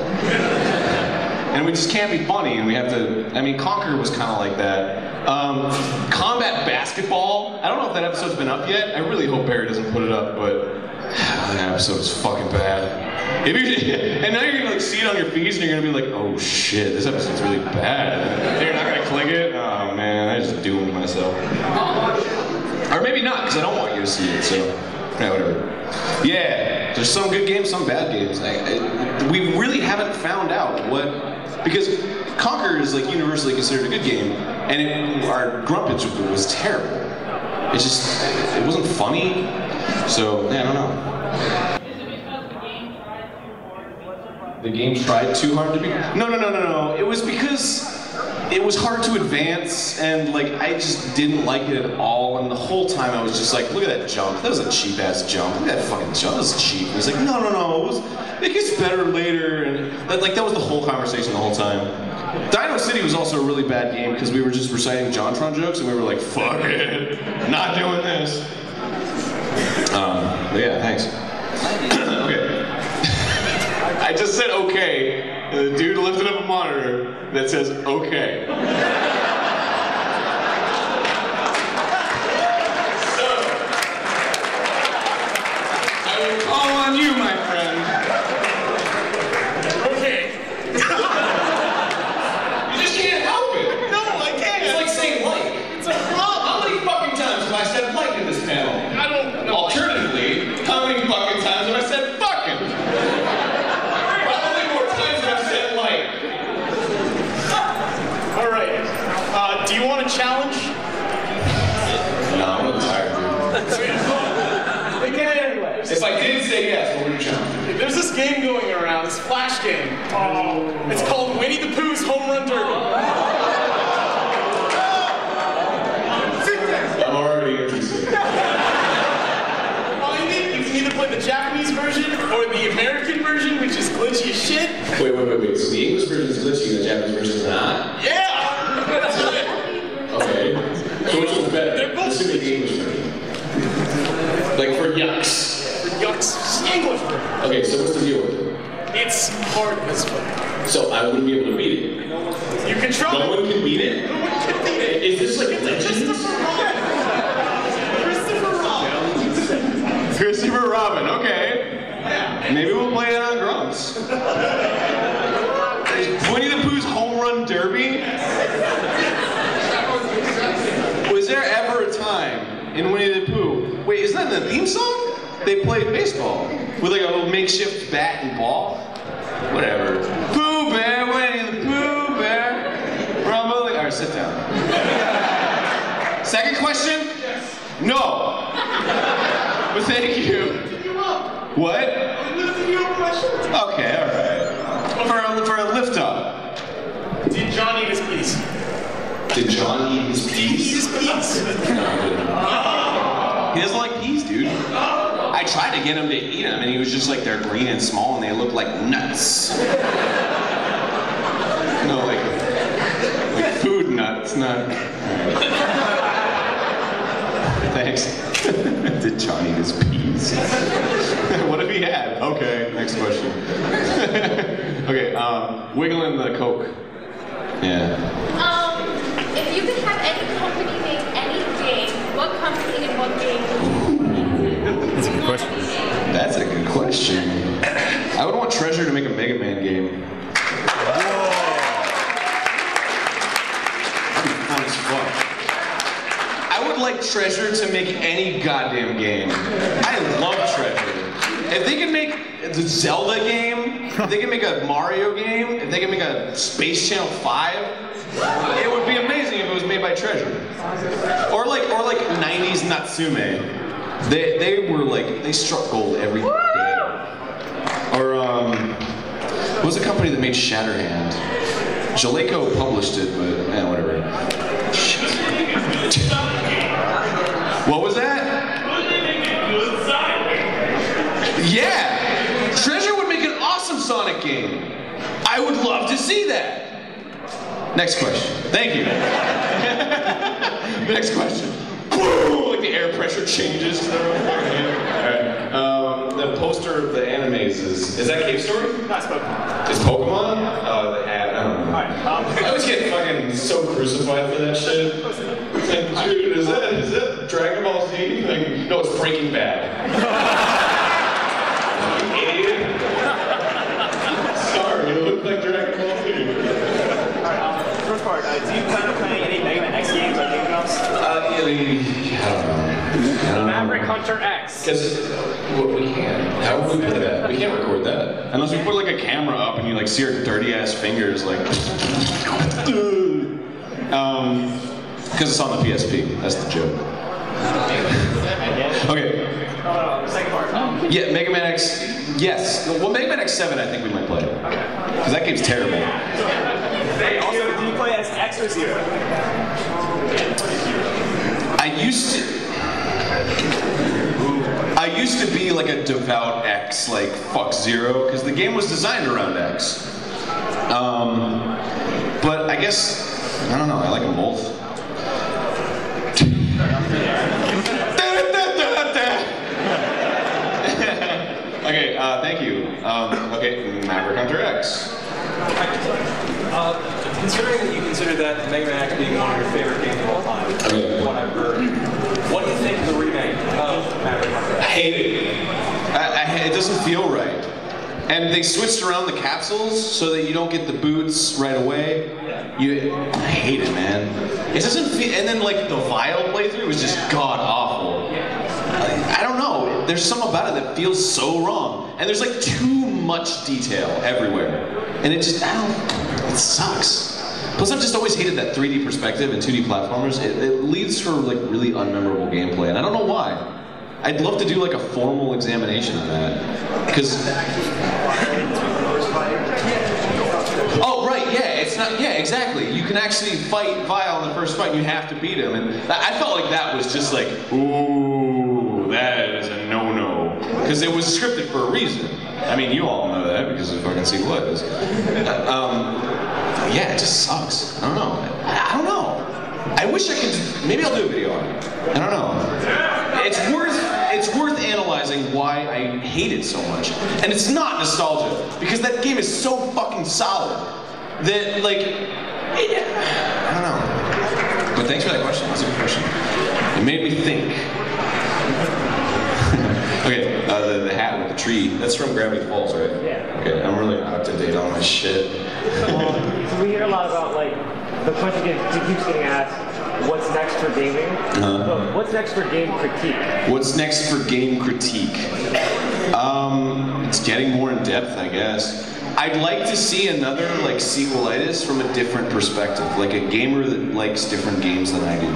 Speaker 1: And we just can't be funny, and we have to, I mean, Conquer was kind of like that. Combat Basketball, I don't know if that episode's been up yet. I really hope Barry doesn't put it up, but that episode is fucking bad. And now you're gonna like see it on your feeds, and you're gonna be like, oh shit, this episode's really bad. And you're not gonna click it? Oh man, I just doomed myself. Or maybe not, because I don't want you to see it, so, yeah, whatever. Yeah, there's some good games, some bad games. We really haven't found out because Conquer is like universally considered a good game, and our grumpage was terrible. It wasn't funny, so, yeah, I don't know. The game tried too hard to be? No. It was because it was hard to advance, and like I just didn't like it at all. And the whole time I was just like, look at that jump. That was a cheap ass jump. Look at that fucking jump. That was cheap. And he's like, no. It gets better later. And that was the whole conversation the whole time. Dino City was also a really bad game because we were just reciting JonTron jokes, and we were like, fuck it, not doing this. But yeah, thanks. Okay. I just said okay, and the dude lifted up a monitor that says okay. So, I will call on you, my friend. Okay. You just can't help it. No, I can't. It's like saying like. It's a problem. How many fucking times have I said like in this panel? I don't know. Alternatively, how many fucking times have I said fucking?
Speaker 3: Do you want a challenge?
Speaker 1: No, I'm tired, dude. If I did say yes, what would you challenge?
Speaker 3: There's this game going around, this Flash game. It's called Winnie the Pooh's Home Run Derby.
Speaker 1: I'm already interested.
Speaker 3: Well, you can either play the Japanese version or the American version, which is
Speaker 4: glitchy as shit.
Speaker 1: Wait. So the English version is glitchy and the Japanese version is not?
Speaker 4: Yeah!
Speaker 1: Okay. So which one's better? They're both assuming the English version. Like for yucks.
Speaker 4: For yucks. English version.
Speaker 1: Okay, so what's the deal with it?
Speaker 4: It's hard this way.
Speaker 1: So I wouldn't be able to beat it.
Speaker 4: You can try.
Speaker 1: No one can beat it?
Speaker 4: No one can beat it.
Speaker 1: Is this like Legends? Christopher Robin, okay. Yeah. Maybe we'll play it on Grumps. Winnie the Pooh's Home Run Derby? Was there ever a time in Winnie the Pooh? Wait, is that the theme song? They played baseball with like a little makeshift bat and ball? Whatever. Pooh Bear, Winnie the Pooh Bear. Rumbling. Alright, sit down. Second question? Yes. No. But thank you. What? Okay, alright. For a lift up.
Speaker 3: Did John eat his piece?
Speaker 1: Did John eat his peas?
Speaker 4: Eat his peas.
Speaker 1: He doesn't like peas, dude. I tried to get him to eat them, and he was just like, they're green and small, and they look like nuts. No, like food nuts, not. Thanks. Did John eat his peas? What if he had? Okay, next question. Okay, wiggling the Coke. Yeah.
Speaker 11: If you could have any company make any game, what company and what game would you?
Speaker 14: That's a good question.
Speaker 1: That's a good question. I would want Treasure to make a Mega Man game. Whoa. That'd be fun as fuck. I would like Treasure to make any goddamn game. I love Treasure. If they can make the Zelda game, if they can make a Mario game, if they can make a Space Channel 5, it would be amazing if it was made by Treasure. Or like 90s Natsume. They were like, they struck gold every day. Or what was the company that made Shatterhand? Jaleco published it, but whatever. What was that? Yeah! Treasure would make an awesome Sonic game. I would love to see that. Next question. Thank you. Next question. Like the air pressure changes. Alright. The poster of the animes is that Cave Story?
Speaker 3: No, it's Pokemon.
Speaker 1: It's Pokemon? The ad, I don't know. I always get fucking so crucified for that shit. It's like, dude, is that Dragon Ball Z? Like, no, it's Breaking Bad. You idiot. Sorry, it looked like Dragon Ball Z.
Speaker 3: Alright, first part, do you plan on playing any Mega Man X games on Game Grumps?
Speaker 1: I don't know.
Speaker 5: Maverick Hunter X.
Speaker 1: Because we can't. How would we play that? We can't record that. Unless we put like a camera up and you like see our dirty ass fingers like. Because it's on the PSP. That's the joke. Okay.
Speaker 3: Second part.
Speaker 1: Yeah, Mega Man X. Yes. Well, Mega Man X7 I think we might play. Because that game's terrible.
Speaker 3: Also, do you play as X or Zero?
Speaker 1: I used to be like a devout X, like fuck Zero, because the game was designed around X. But I guess, I don't know, I like them both. Okay, thank you. Okay, Maverick Hunter X.
Speaker 2: Considering that you consider that Mega Man X being one of your favorite games of all time, what I've heard, what do you think of the remake of Maverick Hunter X?
Speaker 1: I hate it. It doesn't feel right. And they switched around the capsules so that you don't get the boots right away. I hate it, man. It doesn't feel, and then like the Vile playthrough was just god awful. I don't know. There's something about it that feels so wrong. And there's like too much detail everywhere. And it just, it sucks. Plus I've just always hated that 3D perspective and 2D platformers. It leads for like really unmemorable gameplay, and I don't know why. I'd love to do like a formal examination of that. Because... Oh, right, yeah, it's not, yeah, exactly. You can actually fight Vile in the first fight and you have to beat him. And I felt like that was just like, ooh, that is a no-no. because it was scripted for a reason. I mean, you all know that because of fucking sequelitis. Yeah, it just sucks. I don't know. I don't know. I wish I could. Maybe I'll do a video on it. I don't know. It's worth analyzing why I hate it so much, and it's not nostalgia because that game is so fucking solid that like I don't know. But thanks for that question. That's a good question. It made me think. Okay, the hat with the tree. That's from Gravity Falls, right?
Speaker 14: Yeah.
Speaker 1: Okay, I'm really not up to date on my shit.
Speaker 14: So we hear a lot about like the question keeps getting asked. What's next for gaming? What's next for game critique?
Speaker 1: What's next for game critique? It's getting more in depth, I guess. I'd like to see another like sequelitis from a different perspective, like a gamer that likes different games than I do.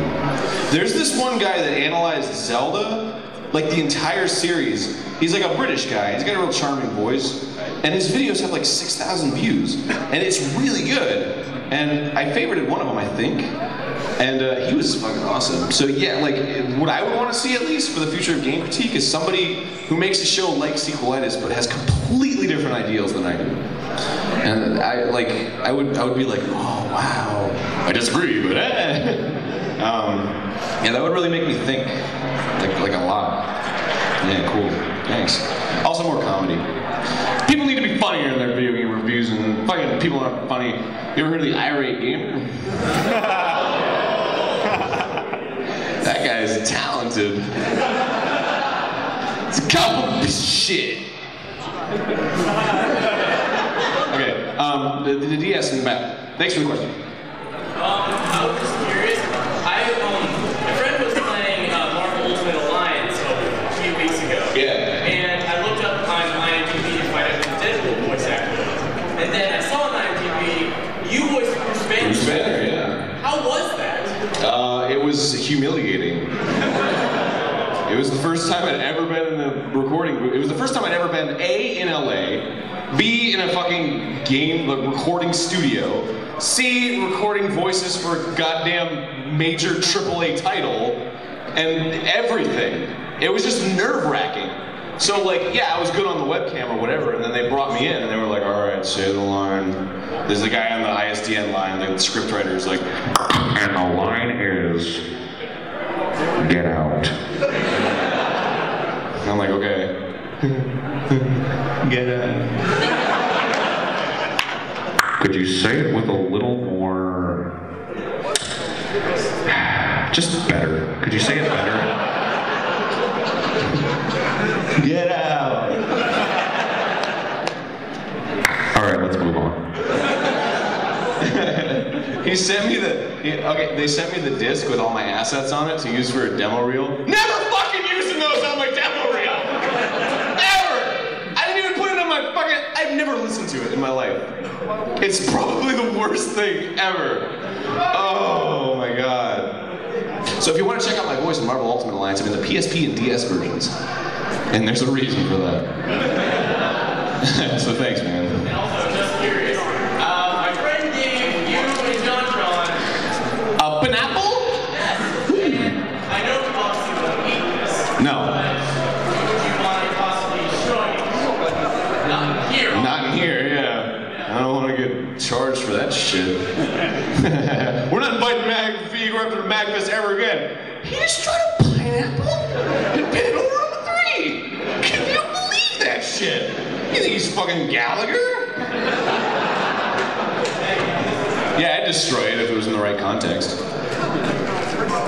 Speaker 1: There's this one guy that analyzed Zelda, like the entire series. He's like a British guy. He's got a real charming voice, and his videos have like 6,000 views, and it's really good. And I favorited one of them, I think. And he was fucking awesome. So yeah, like what I would want to see at least for the future of game critique is somebody who makes a show like sequelitis but has completely different ideals than I do. And I would be like, oh wow, I disagree, but yeah, that would really make me think, like a lot. Yeah, cool. Thanks. Also more comedy. People need to be funnier in their video game reviews, and fucking people aren't funny. You ever heard of the irate gamer? That guy is talented. It's a couple of shit. Okay, the DS in the back. Thanks for the question.
Speaker 4: I was just curious. My friend was playing Marvel Ultimate Alliance a few weeks ago.
Speaker 1: Yeah.
Speaker 4: And I looked up on IMDb to find out who the Deadpool voice actor was. And then I saw on IMDb you voiced Bruce Banner.
Speaker 1: Bruce Banner, yeah.
Speaker 4: How was that?
Speaker 1: It was humiliating. It was the first time I'd ever been in a recording booth. It was the first time I'd ever been A, in LA, B, in a fucking game, recording studio, C, recording voices for a goddamn major AAA title, and everything. It was just nerve-wracking. So like, yeah, I was good on the webcam or whatever, and then they brought me in and they were like, all right, say the line. There's the guy on the ISDN line, the scriptwriter is like, and the line is, get out. And I'm like, okay. Get out. Could you say it with a little more, just better? Could you say it better? Get out! Alright, let's move on. He sent me they sent me the disc with all my assets on it to use for a demo reel. Never fucking using those on my demo reel! Never! I didn't even put it on my fucking, I've never listened to it in my life. It's probably the worst thing ever. Oh my god. So if you want to check out my voice in Marvel Ultimate Alliance, I'm in the PSP and DS versions. And there's a reason for that. So thanks, man.
Speaker 4: And also, just curious, my friend gave you and John
Speaker 1: a pineapple?
Speaker 4: Yes. And I know you obviously won't eat this.
Speaker 1: No.
Speaker 4: But would you mind possibly showing it? Not here.
Speaker 1: Not in here, yeah. I don't want to get charged for that shit. We're not inviting Egoraptor MAGFEST ever again. He just tried a pineapple and bit it over on the 3. Can you believe that shit? You think he's fucking Gallagher? Yeah, I'd destroy it if it was in the right context.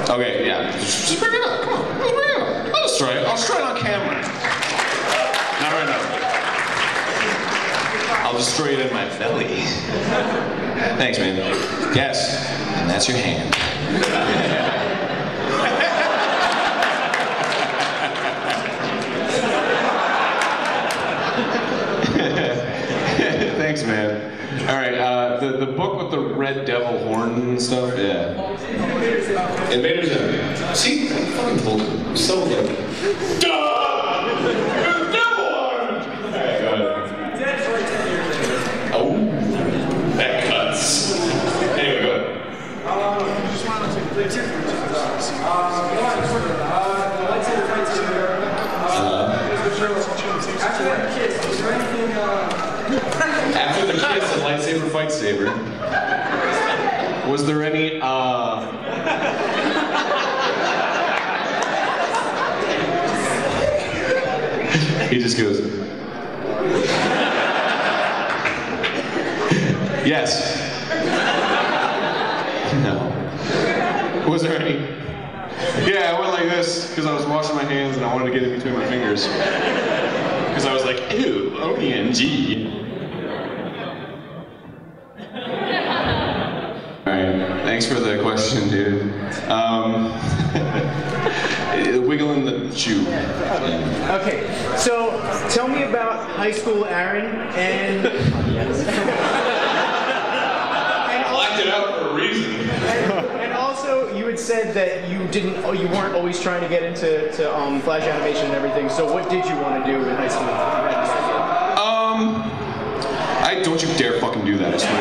Speaker 1: Okay, yeah. Just bring it up. Come on. Just bring it up. I'll destroy it. I'll destroy it on camera. Not right now. I'll destroy it in my belly. Thanks, man. Yes, and that's your hand. Thanks, man. All right, the book with the red devil horn and stuff, yeah. Invaders Enemy. See, I'm fucking Vulcan. So like, duh! There's a devil horn! All right, go ahead. Oh, that cuts. Anyway, go ahead.
Speaker 7: Just wanted to play two lightsaber fights.
Speaker 1: lightsaber fight saber? Was there any, He just goes, yes. No. Was there any? Yeah, I went like this because I was washing my hands and I wanted to get it between my fingers. Because I was like, ew, OMG. Alright, thanks for the question, dude. Wiggling the shoe.
Speaker 15: Okay, so tell me about high school Aaron and...
Speaker 1: Blacked it out for a reason.
Speaker 15: And also, you had said that you weren't always trying to get into flash animation and everything. So what did you want to do in high school?
Speaker 1: Don't you dare fucking do that, I swear.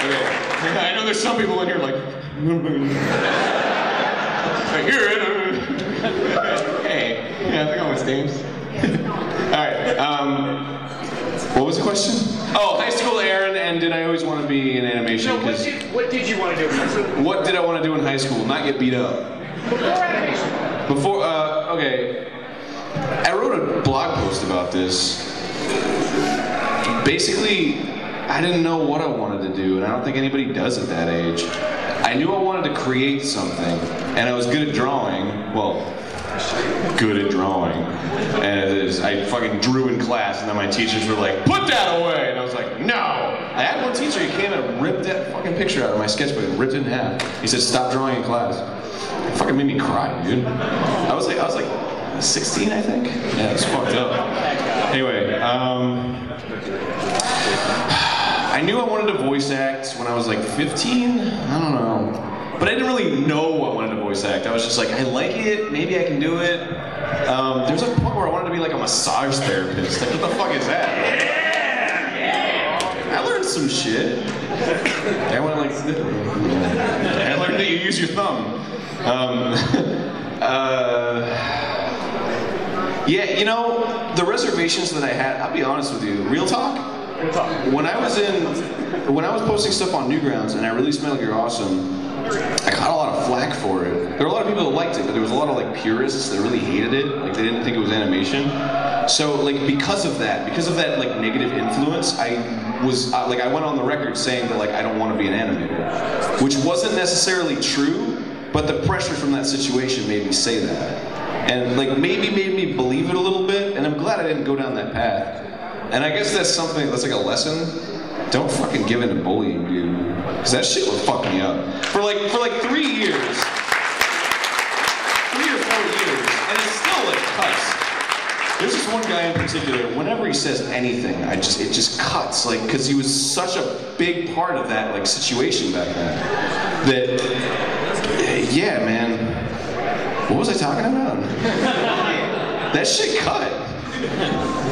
Speaker 1: Okay, I know there's some people in here like, hey, yeah, I think I'm with James. Alright, what was the question? Oh, high school Aaron, and did I always want to be in animation?
Speaker 15: No, what did you want to do in high school?
Speaker 1: What did I want to do in high school? Not get beat up.
Speaker 15: Before animation.
Speaker 1: Before, okay. I wrote a blog post about this. Basically, I didn't know what I wanted to do, and I don't think anybody does at that age. I knew I wanted to create something, and I was good at drawing. Well, good at drawing. And I fucking drew in class, and then my teachers were like, put that away! And I was like, no! I had one teacher, he came and ripped that fucking picture out of my sketchbook and ripped it in half. He said, stop drawing in class. It fucking made me cry, dude. I was like 16, I think? Yeah, it's fucked up. Anyway, I knew I wanted to voice act when I was like 15? I don't know. But I didn't really know I wanted to voice act. I was just like, I like it, maybe I can do it. There's a point where I wanted to be like a massage therapist. Like, what the fuck is that? I learned some shit. I went like, I learned that you use your thumb. Yeah, you know, the reservations that I had, I'll be honest with you, real talk? When I was posting stuff on Newgrounds and I released Metal Gear Awesome, I got a lot of flack for it. There were a lot of people that liked it, but there was a lot of like purists that really hated it. Like they didn't think it was animation. So like because of that like negative influence, I went on the record saying that like I don't want to be an animator, which wasn't necessarily true, but the pressure from that situation made me say that. And like maybe made me believe it a little bit, and I'm glad I didn't go down that path. And I guess that's something that's like a lesson. Don't fucking give in to bullying, dude. Cause that shit would fuck me up. For like 3 years. 3 or 4 years. And it still like cuts. There's this one guy in particular, whenever he says anything, it just cuts. Like, cause he was such a big part of that like situation back then. That, yeah, man. What was I talking about? That shit cut.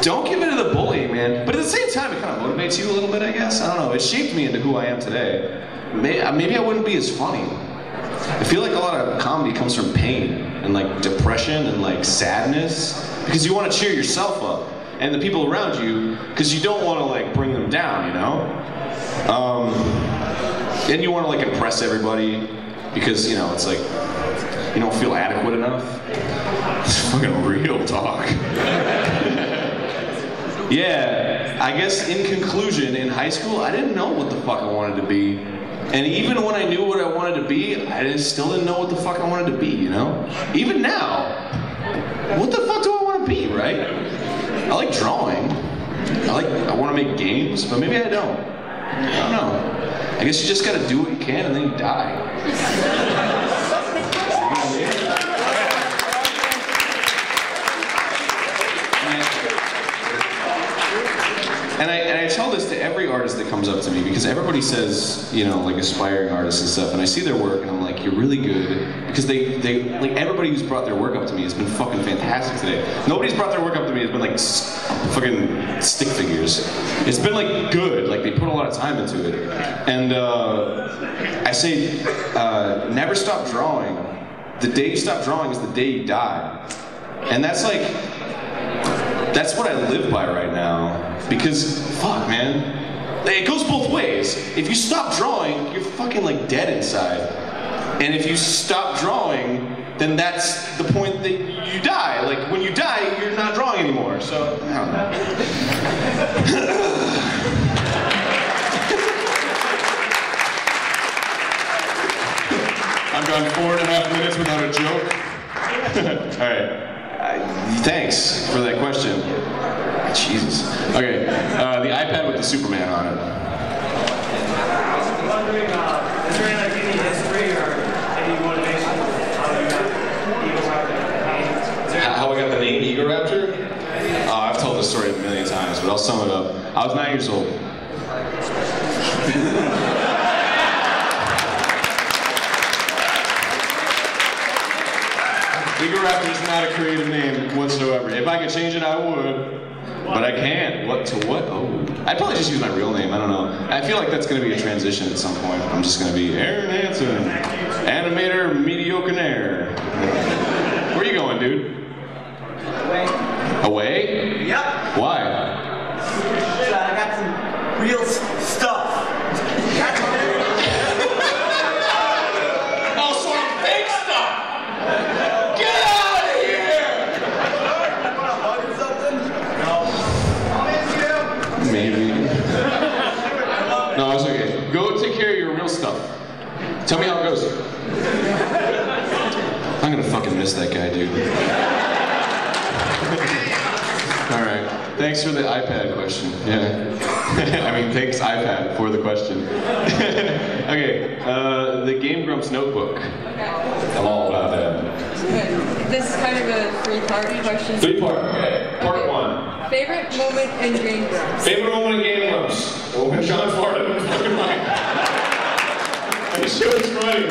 Speaker 1: Don't give in to the bullying, man. But at the same time, it kind of motivates you a little bit, I guess. I don't know. It shaped me into who I am today. Maybe I wouldn't be as funny. I feel like a lot of comedy comes from pain and like depression and like sadness because you want to cheer yourself up and the people around you because you don't want to like bring them down, you know? And you want to like impress everybody because, you know, it's like you don't feel adequate enough. It's fucking real talk. Yeah, I guess in conclusion, in high school, I didn't know what the fuck I wanted to be. And even when I knew what I wanted to be, I still didn't know what the fuck I wanted to be, you know? Even now, what the fuck do I want to be, right? I like drawing. I want to make games, but maybe I don't. I don't know. I guess you just gotta do what you can and then you die. And I tell this to every artist that comes up to me because everybody says, you know, like aspiring artists and stuff, and I see their work and I'm like, you're really good because they like everybody who's brought their work up to me has been fucking fantastic today. Nobody's brought their work up to me has been like fucking stick figures. It's been like good, like they put a lot of time into it. And I say, never stop drawing. The day you stop drawing is the day you die. And that's like, That's what I live by right now. Because, fuck, man. It goes both ways. If you stop drawing, you're fucking like dead inside. And if you stop drawing, then that's the point that you die. Like, when you die, you're not drawing anymore. So, I don't know. I've gone 4.5 minutes without a joke. All right. Thanks for that question. Jesus. Okay. The iPad with the Superman on it.
Speaker 14: I was wondering, is there any history or any motivation how you got Egoraptor?
Speaker 1: How I got the name Egoraptor? I've told this story a million times, but I'll sum it up. I was 9 years old. Egoraptor is not a creative name whatsoever. If I could change it, I would. But I can't. What to what? Oh. I'd probably just use my real name. I don't know. I feel like that's going to be a transition at some point. I'm just going to be Aaron Hansen, animator, mediocre-naire. Where are you going, dude?
Speaker 4: Away.
Speaker 1: Away?
Speaker 4: Yep.
Speaker 1: Why?
Speaker 4: So I got some real stuff.
Speaker 1: Oh, some fake stuff! Get out of here!
Speaker 4: Want to hug or something? No.
Speaker 1: Maybe. No, it's okay. Go take care of your real stuff. Tell me how it goes. I'm gonna fucking miss that guy, dude. Alright. Thanks for the iPad question. Yeah. I mean, thanks iPad for the question. Okay. The Game Grumps notebook. I'm all about that.
Speaker 12: This is kind of a three-part question.
Speaker 1: Three-part. Okay. Part one.
Speaker 12: Favorite moment in Game Grumps?
Speaker 1: Favorite moment in Game Grumps? Oh, when John farted. This show is funny.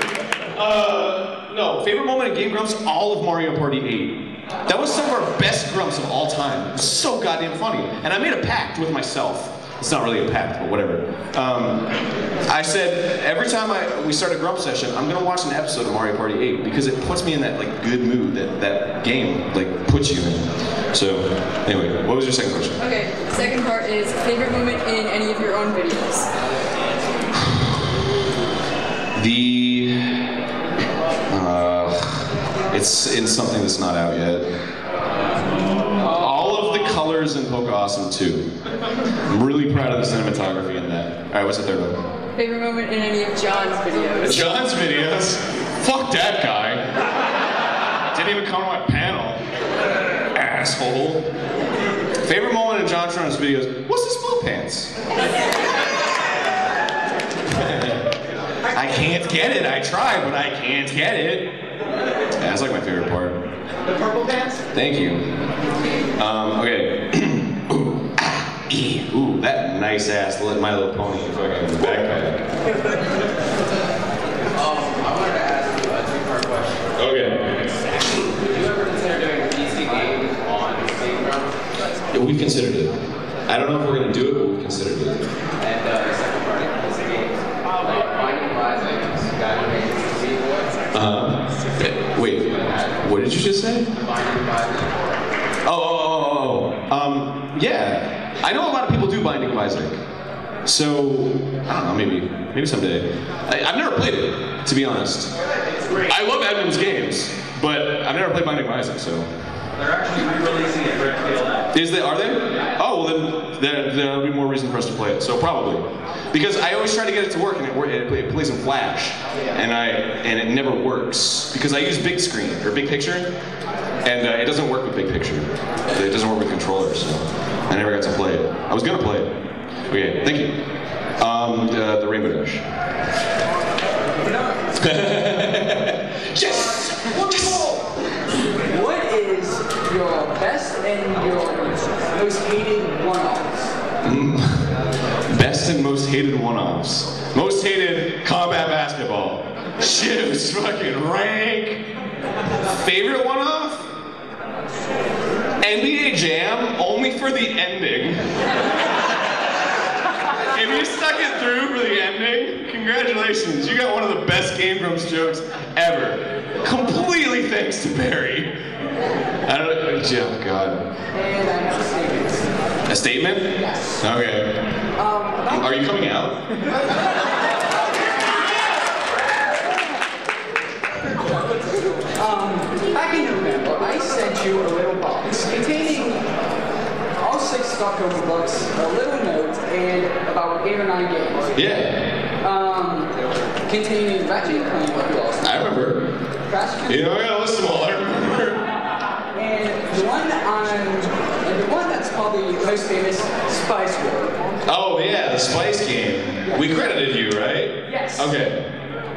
Speaker 1: No, favorite moment in Game Grumps, all of Mario Party 8. That was some of our best grumps of all time. It was so goddamn funny. And I made a pact with myself. It's not really a pact, but whatever. I said, every time we start a grump session, I'm gonna watch an episode of Mario Party 8 because it puts me in that like good mood that game like puts you in. So, anyway, what was your second question?
Speaker 12: Okay, second part is favorite moment in any of your own videos.
Speaker 1: It's in something that's not out yet. All of the colors in Poke Awesome 2. I'm really proud of the cinematography in that. All right, what's the third one?
Speaker 12: Favorite moment in any of John's videos.
Speaker 1: John's videos? Fuck that guy. Didn't even come to my panel. Asshole. Favorite moment in John Tron's videos? What's his float pants? I can't get it. I tried, but I can't get it. Yeah, that's like my favorite part.
Speaker 4: The purple pants?
Speaker 1: Thank you. Okay. Ooh, ah, ee. Ooh, that nice ass My Little Pony fucking backpack.
Speaker 16: I wanted to ask you a two-part question.
Speaker 1: Okay.
Speaker 16: Would you ever consider doing PC games on Game Grumps?
Speaker 1: Yeah, we've considered it. I don't know if we're gonna do it, but we've considered it.
Speaker 16: And the second part of PC games, Binding of Isaac, guy who made
Speaker 1: Wait, what did you just say?
Speaker 16: Binding of Isaac.
Speaker 1: Yeah. I know a lot of people do Binding of Isaac. So, I don't know, maybe someday. I've never played it, to be honest. I love Edmund's games, but I've never played Binding of Isaac, so.
Speaker 16: They're actually re-releasing it for Field.
Speaker 1: Are they? Oh, well then there'll be more reason for us to play it. So probably. Because I always try to get it to work and it plays in Flash. And it never works. Because I use big screen, or big picture, and it doesn't work with big picture. It doesn't work with controllers, so I never got to play it. I was gonna play it. Okay, thank you. The Rainbow Dash. Yes!
Speaker 4: Wonderful! What is your best and your most hated one-offs?
Speaker 1: Best and most hated one-offs. Most hated combat basketball. Shit, it was fucking rank. Favorite one-off? NBA Jam, only for the ending. If you stuck it through for the ending, congratulations. You got one of the best Game Grumps jokes ever. Completely thanks to Barry. I don't know. Oh, God.
Speaker 17: And I have a statement.
Speaker 1: A statement?
Speaker 17: Yes.
Speaker 1: Okay. Are you coming out?
Speaker 17: Back in November, I sent you a little box containing all 6 Stockholm books, a little note, and about 8 or 9 games.
Speaker 1: Yeah.
Speaker 17: Containing Ratchet and Clank, like you lost.
Speaker 1: I remember.
Speaker 17: Crash.
Speaker 1: You know, I gotta list them all. I remember.
Speaker 17: And the one that's called the most famous Spice War.
Speaker 1: Oh yeah, the Spice game.
Speaker 17: Yeah.
Speaker 1: We credited you, right?
Speaker 17: Yes.
Speaker 1: Okay.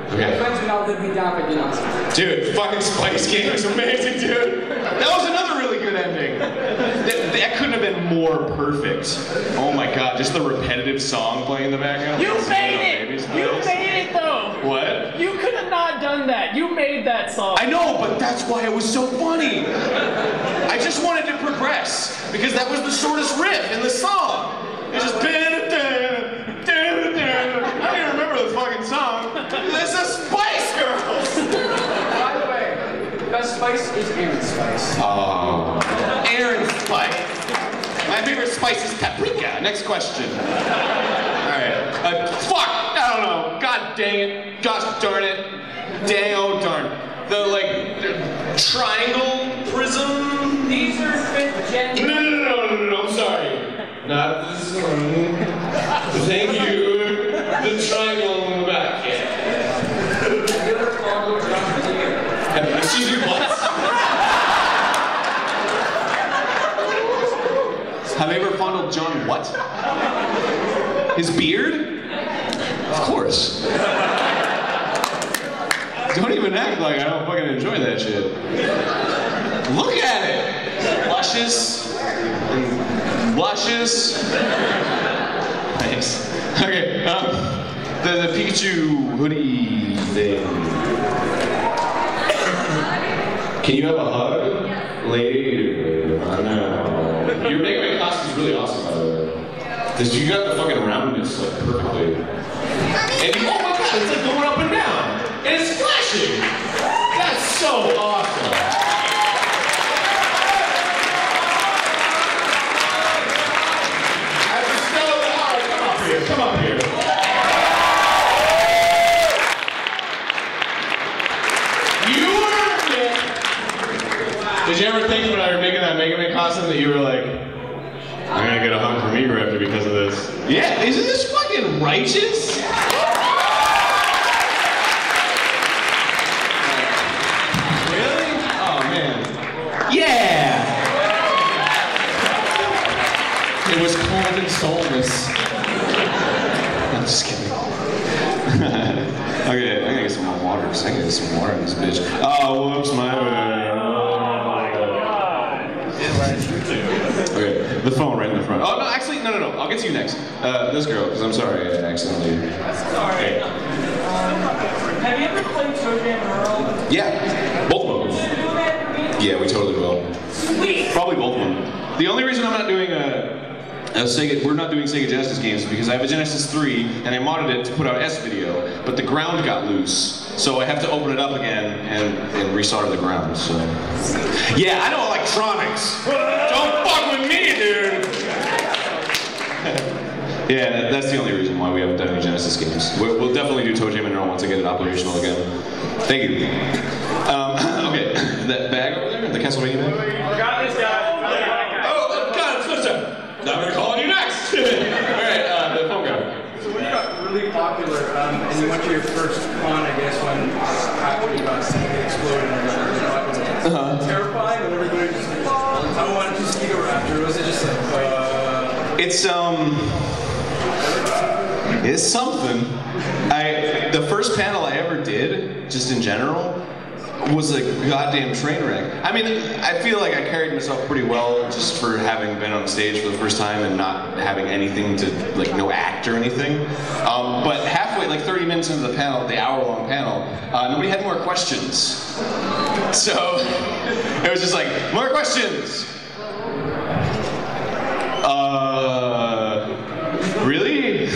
Speaker 17: My friends would not let me down if I did not see it.
Speaker 1: Dude, fucking Spice game was amazing, dude. That was another really good ending. That couldn't have been more perfect. Oh my God, just the repetitive song playing in the background.
Speaker 18: You made it! You made it though!
Speaker 1: What?
Speaker 18: You could have not done that. You made that song.
Speaker 1: I know, but that's why it was so funny. I just wanted to progress because that was the shortest riff in the song. It's just I don't even remember the fucking song. It's the Spice Girls.
Speaker 17: By the way, best spice is Aaron Spice.
Speaker 1: Oh, Aaron Spice. My favorite spice is paprika. Next question. All right. Fuck. I don't know. God dang it. Gosh darn it. Dang, oh darn. The triangle prism.
Speaker 17: These are 5th gen.
Speaker 1: No. I'm sorry. Not this one. Thank you. The triangle in the back. Excuse me, what? Have I ever fondled John what? His beard? Of course. Don't even act like I don't fucking enjoy that shit. Look at it! Luscious. And luscious. Thanks. Okay, the Pikachu hoodie thing. Can you have a hug later? I know. Your Mega Man costume is really awesome, by the way. Because you got the fucking roundness like perfectly. And oh my God, it's like going up and down. And it's flashing. That's so awesome. Come up here. You earned it. Did you ever think when I was making that Mega Man costume that you were like, I'm gonna get a hug from Egoraptor because of this? Yeah, isn't this fucking righteous? Really? Oh man. Yeah! It was cold and soulless. I'm just kidding. Okay, I gotta get some more water. I gotta get some water in this bitch. Oh, whoops, my bad. Okay, the phone right in the front. Oh, no, actually, no. I'll get to you next. This girl, because I'm sorry I accidentally.
Speaker 18: Sorry. Have you ever played Toe Jam and Earl?
Speaker 1: Yeah, both of them. Yeah, we totally will.
Speaker 18: Sweet.
Speaker 1: Probably both of them. The only reason I'm not doing we're not doing Sega Genesis games because I have a Genesis 3 and I modded it to put out S-Video, but the ground got loose. So I have to open it up again and resolder the ground, so. Yeah, I know electronics. Don't fuck with me, dude. Yeah, that's the only reason why we haven't done any Genesis games. We'll definitely do Toe Jam and Earl once I get it operational again. Thank you. Okay, that bag over there, the Castlevania bag?
Speaker 18: Forgot this guy.
Speaker 1: Oh, God, it's this time. I'm gonna call on you next. Alright, the phone guy.
Speaker 2: So when you got really popular, and you went to your first con, I guess, when after you got exploded and terrifying, when everybody just I wanted to see Egoraptor. Was it just like
Speaker 1: It's something. The first panel I ever did, just in general, was a goddamn train wreck. I mean, I feel like I carried myself pretty well just for having been on stage for the first time and not having anything to, like, no act or anything. But halfway, like 30 minutes into the panel, the hour-long panel, nobody had more questions. So, it was just like, more questions! Really?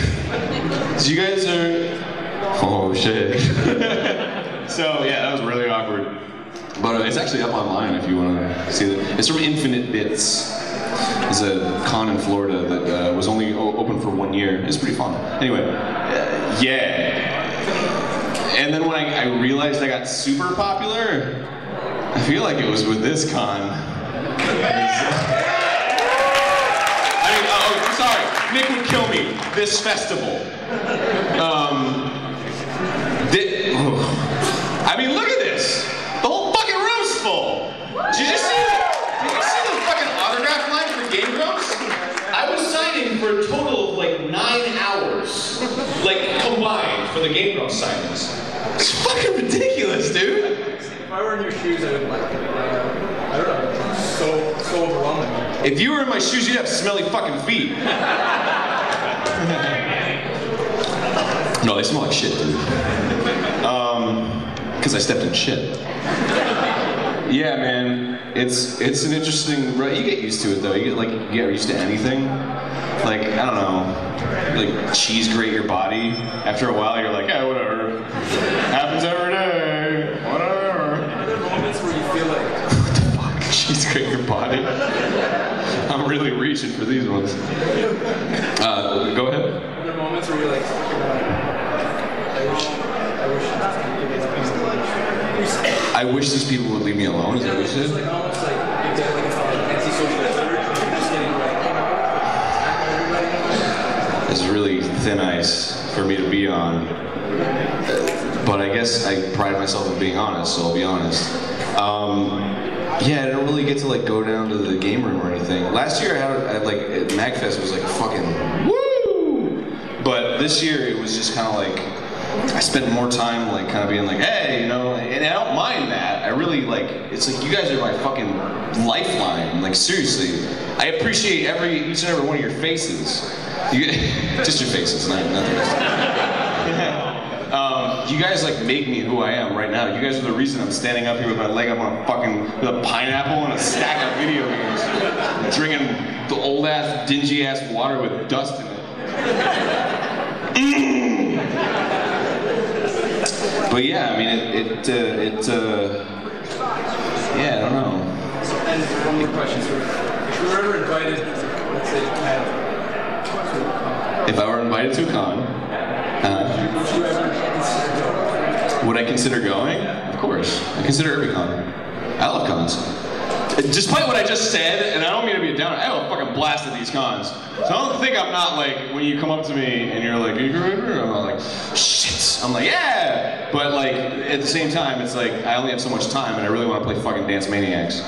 Speaker 1: So you guys are... Oh, shit. So, yeah, that was really awkward. But But it's actually up online if you want to see it. It's from Infinite Bits. It's a con in Florida that was only open for 1 year. It's pretty fun. Anyway, yeah. And then when I realized I got super popular, I feel like it was with this con. Sorry, Nick would kill me. This festival. I mean, look at this. The whole fucking room's full. Did you see the fucking autograph line for Game Grumps? I was signing for a total of like 9 hours, like combined for the Game Grumps signings. It's fucking ridiculous, dude.
Speaker 2: If I were in your shoes, I would like it. I don't know. It's so overwhelming.
Speaker 1: If you were in my shoes, you'd have smelly fucking feet. No, they smell like shit, dude. Because I stepped in shit. Yeah, man, it's an interesting. You get used to it though. You get used to anything. Like I don't know, like cheese grate your body. After a while, you're like, yeah, whatever. Happens every day. Whatever.
Speaker 2: Are there moments where you feel like
Speaker 1: what the fuck? Cheese grate your body. I'm really reaching for these ones. Go ahead.
Speaker 2: Are there moments where you're like,
Speaker 1: I wish these people would leave me alone. Is that what you said?
Speaker 2: It's like almost like you get like an antisocial urge. You're just getting like, everybody.
Speaker 1: It's really thin ice for me to be on. But I guess I pride myself in being honest, so I'll be honest. Yeah, I don't really get to like go down to the game room or anything. Last year I had like MAGFest was like fucking woo! But this year it was just kind of like I spent more time like kind of being like, hey, you know, and I don't mind that. I really like, it's like you guys are my fucking lifeline. Like seriously, I appreciate each and every one of your faces. Just your faces, nothing else. You guys like make me who I am right now. You guys are the reason I'm standing up here with my leg up on a fucking, with a pineapple and a stack of video games. Drinking the old ass, dingy ass water with dust in it. But yeah, I mean, yeah, I don't know.
Speaker 2: And one more question, sir. If you were ever invited, let's say,
Speaker 1: if I were invited to a con, would I consider going? Of course. I consider every con. I love cons. Despite what I just said, and I don't mean to be a downer, I have a fucking blast at these cons. So I don't think I'm not like, when you come up to me and you're like, I'm not like, shit. I'm like, yeah! But like, at the same time, it's like, I only have so much time and I really want to play fucking Dance Maniacs.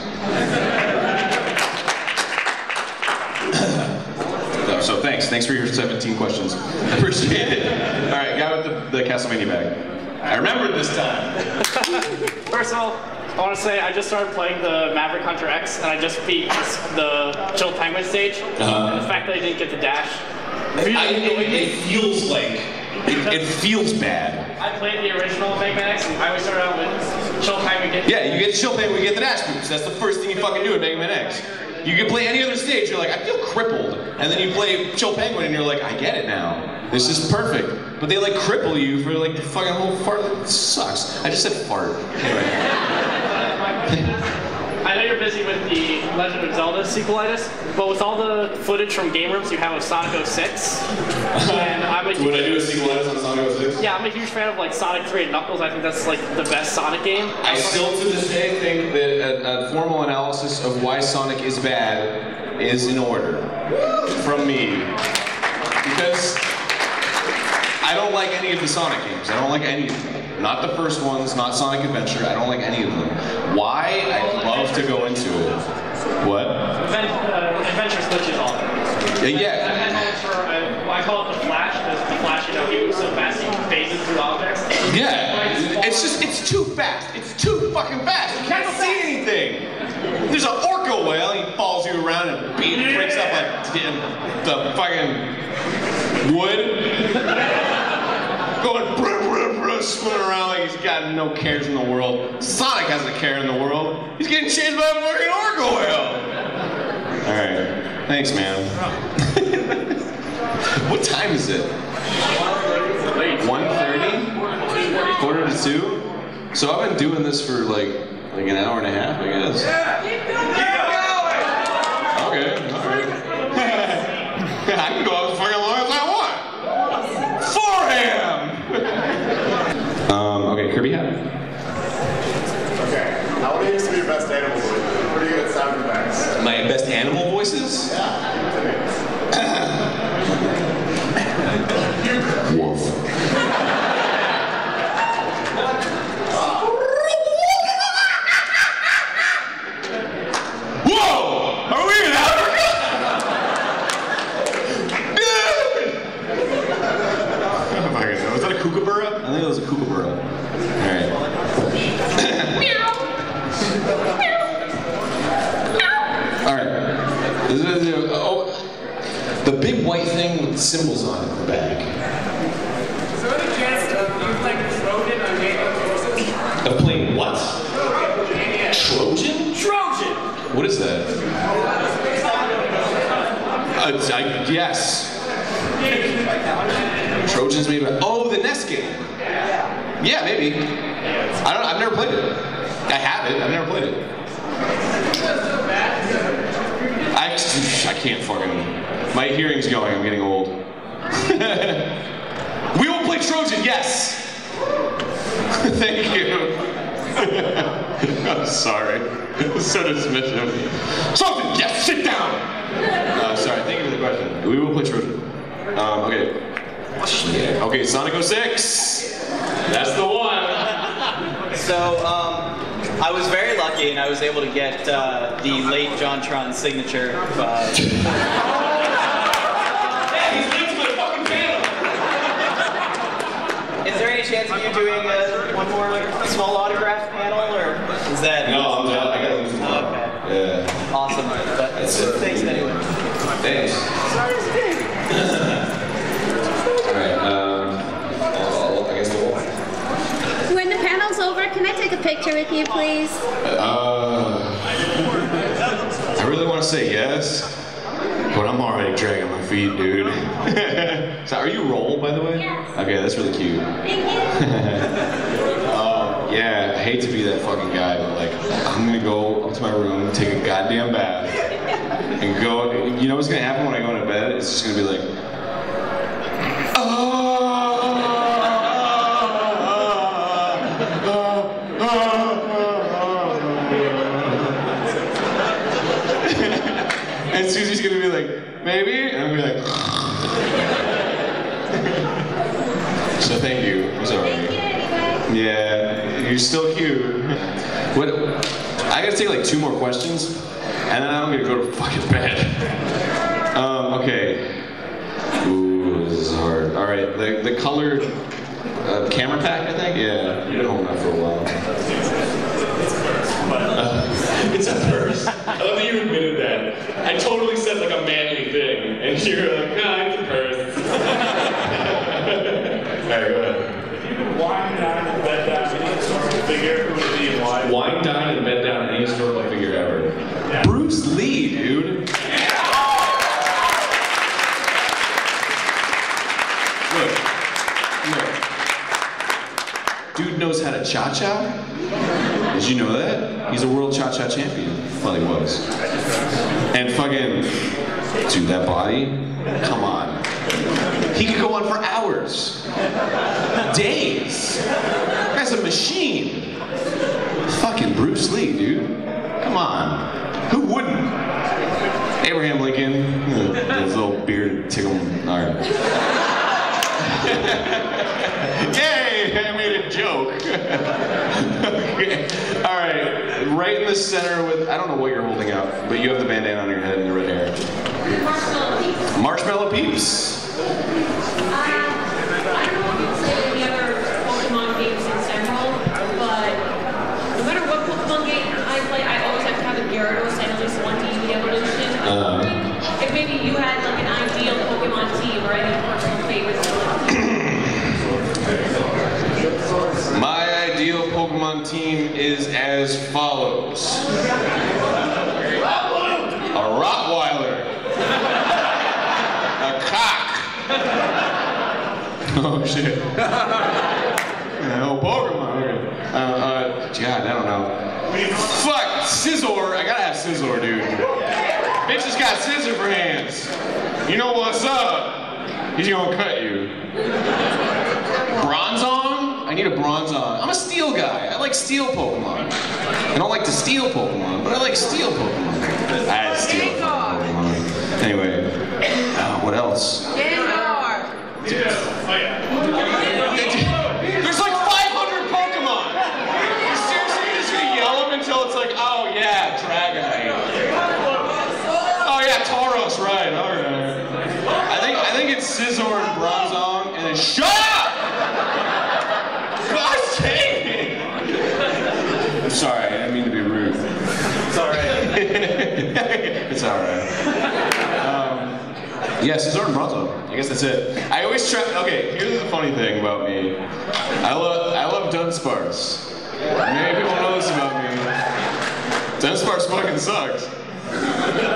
Speaker 1: So thanks for your 17 questions. I appreciate it. All right, guy with the Castlevania bag. I remembered this time.
Speaker 18: First of all, I want to say I just started playing the Maverick Hunter X, and I just beat the Chill Penguin stage. And the fact that I didn't get the dash.
Speaker 1: It feels like it feels bad.
Speaker 18: I played the original Mega Man X, and I always start out with Chill Penguin.
Speaker 1: Yeah, you get Chill Penguin, you get the dash boost. That's the first thing you fucking do at Mega Man X. You can play any other stage, you're like, I feel crippled. And then you play Chill Penguin and you're like, I get it now. This is perfect. But they like cripple you for like the fucking whole fart. It sucks. I just said fart. Anyway.
Speaker 18: I know you're busy with the Legend of Zelda sequelitis, but with all the footage from game rooms you have of Sonic 06, and I'm a
Speaker 1: Would I do a sequelitis on Sonic 06?
Speaker 18: Yeah, I'm a huge fan of like Sonic 3 and Knuckles. I think that's like the best Sonic game.
Speaker 1: I still to this day think that a formal analysis of why Sonic is bad is in order from me. Because I don't like any of the Sonic games. I don't like any of them. Not the first ones, not Sonic Adventure. I don't like any of them. Why? I'd love to go into it. What?
Speaker 18: Adventure glitches all.
Speaker 1: Yeah.
Speaker 18: I call it the Flash, because the Flash, you know, he moves so fast he phases through objects.
Speaker 1: Yeah. It's too fast. It's too fucking fast. You can't see anything. There's an orca whale, he follows you around and breaks up the fucking wood. Going swimming around like he's got no cares in the world. Sonic has a care in the world. He's getting chased by a fucking orca whale. Alright. Thanks, man. What time is it? 1:30? 1:45? So I've been doing this for like Like an hour and a half, I guess.
Speaker 2: Yeah.
Speaker 1: Keep going. Okay. All right. I can go as fucking long as I want. Okay, Kirby hat.
Speaker 19: Okay. I want to hear some of your best animal voices. What are you good sound effects?
Speaker 1: My best animal voices?
Speaker 19: Yeah.
Speaker 1: Wolf. Whoa! Are we in Africa? Was that a kookaburra? I think it was a kookaburra. Alright. Alright. The big white thing with symbols on it in the back.
Speaker 3: Is there any chance of you playing Trojan on Game of Thrones?
Speaker 1: Of playing what? Trojan?
Speaker 3: Trojan!
Speaker 1: What is that? Yes. Trojans maybe. Oh, the NES game. Yeah, maybe. I've never played it. I have it. I've never played it. I can't fucking. My hearing's going. I'm getting old. We will play Trojan. Yes. Thank you. I'm sorry. So dismissive. Trojan. Yes. Sit down. Sorry. Thank you for the question. We will play Trojan. Okay. Yeah. Okay, Sonic 06. That's the one.
Speaker 4: So, I was very lucky and I was able to get the late JonTron signature.
Speaker 1: He's late to my fucking panel.
Speaker 4: Is there any chance of you doing one more small autograph panel, or is that?
Speaker 1: No, I gotta leave tomorrow.
Speaker 4: Okay.
Speaker 1: Yeah.
Speaker 4: Awesome. But thanks anyway.
Speaker 1: Thanks. Alright, I guess the wall.
Speaker 11: When the panel's over, can I take a picture with you, please?
Speaker 1: I really want to say yes, but I'm already dragging my feet, dude. So, are you Roll, by the way?
Speaker 11: Yes.
Speaker 1: Okay, that's really cute.
Speaker 11: Thank you.
Speaker 1: Yeah, I hate to be that fucking guy, but like, I'm gonna go up to my room, take a goddamn bath, and go. You know what's gonna happen when I go into bed? It's just gonna be like, and Susie's gonna be like, maybe? And I'm gonna be like, so thank you. I'm sorry.
Speaker 11: Thank you anyway.
Speaker 1: Yeah, you're still cute. What? I gotta take like 2 more questions, and then I'm gonna go to fucking bed. Okay. Ooh, this is hard. All right, the colored camera pack, I think. Yeah, you've been holding that for a while. It's a purse. I love that you admitted that. I totally said like a manly thing, and you're like, nah, it's a purse. Alright, go ahead.
Speaker 20: If you could wind down and bed down any historical figure, who would it be and why?
Speaker 1: Wind down and bed down any historical figure ever. Yeah. Bruce Lee, dude. Look. Dude knows how to cha-cha. Did you know that? He's a world cha-cha champion. Well, he was. And fucking, dude, that body, come on. He could go on for hours, days. That's a machine. Fucking Bruce Lee, dude. Come on. Who wouldn't? Abraham Lincoln, his little beard tickle. All right. Yay! I made a joke. Okay. All right. Right in the center with, I don't know what you're holding out, but you have the bandana on your head and the red hair.
Speaker 11: Marshmallow Peeps.
Speaker 1: Marshmallow Peeps.
Speaker 11: I don't know if you've played any other Pokemon games in Central, but no matter what Pokemon game I play, I always have to have a Gyarados and at least one EV evolution. If maybe you had like an ideal Pokemon team or any personal favorites.
Speaker 1: My ideal Pokemon team is as follows. A Rottweiler. A cock. Oh shit. Oh, Pokemon. Okay. God, I don't know. Scizor, dude. Bitch has got scissor for hands. You know what's up? He's gonna cut you. Bronzong? I need a Bronzong. I'm a steel guy. I like steel Pokemon. I don't like to steal Pokemon, but I like steel Pokemon. I had steel Pokemon. Anyway, what else? There's like 500 Pokemon! Seriously, you're just gonna yell them until it's like, oh yeah, Dragonite. Oh yeah, Tauros, right, alright. I think it's Scizor and Bronzong, and then shut up! Gosh dang it! I'm sorry, I didn't mean to be rude. It's alright. It's alright. Yeah, Scizor and Bronzong. I guess that's it. I always try. Okay, here's the funny thing about me. I love Dunsparce. Many people know this about me. Dunsparce fucking sucks.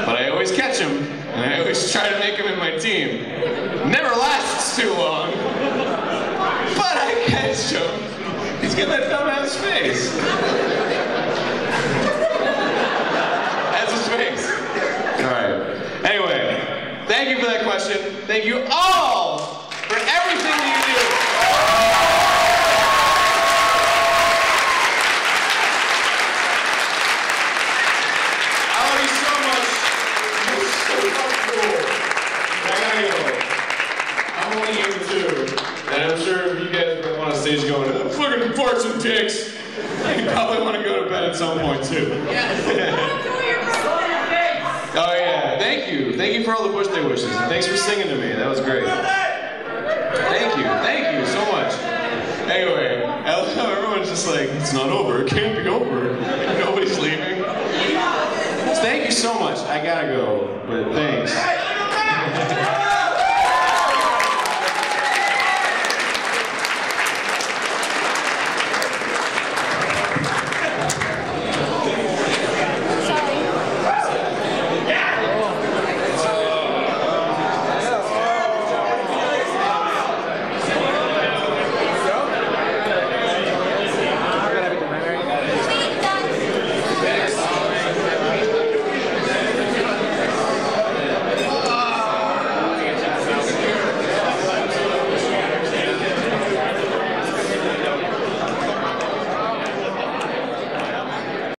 Speaker 1: But I always catch him, and I always try to make him in my team. Never lasts too long. But I catch him. He's got that dumbass face. That's his face. All right. Anyway. Thank you for that question. Thank you all for everything that you do. I love you so much. You're so fucking cool. I gotta go. I'm only human too. And I'm sure if you guys were on a stage going, fucking farts and dicks, you probably want to go to bed at some point too. Oh yeah, thank you. Thank you for all the birthday wishes. And thanks for singing to me. That was great. Thank you so much. Anyway, I love how everyone's just like, it's not over, it can't be over. Nobody's leaving. Thank you so much. I gotta go, but thanks.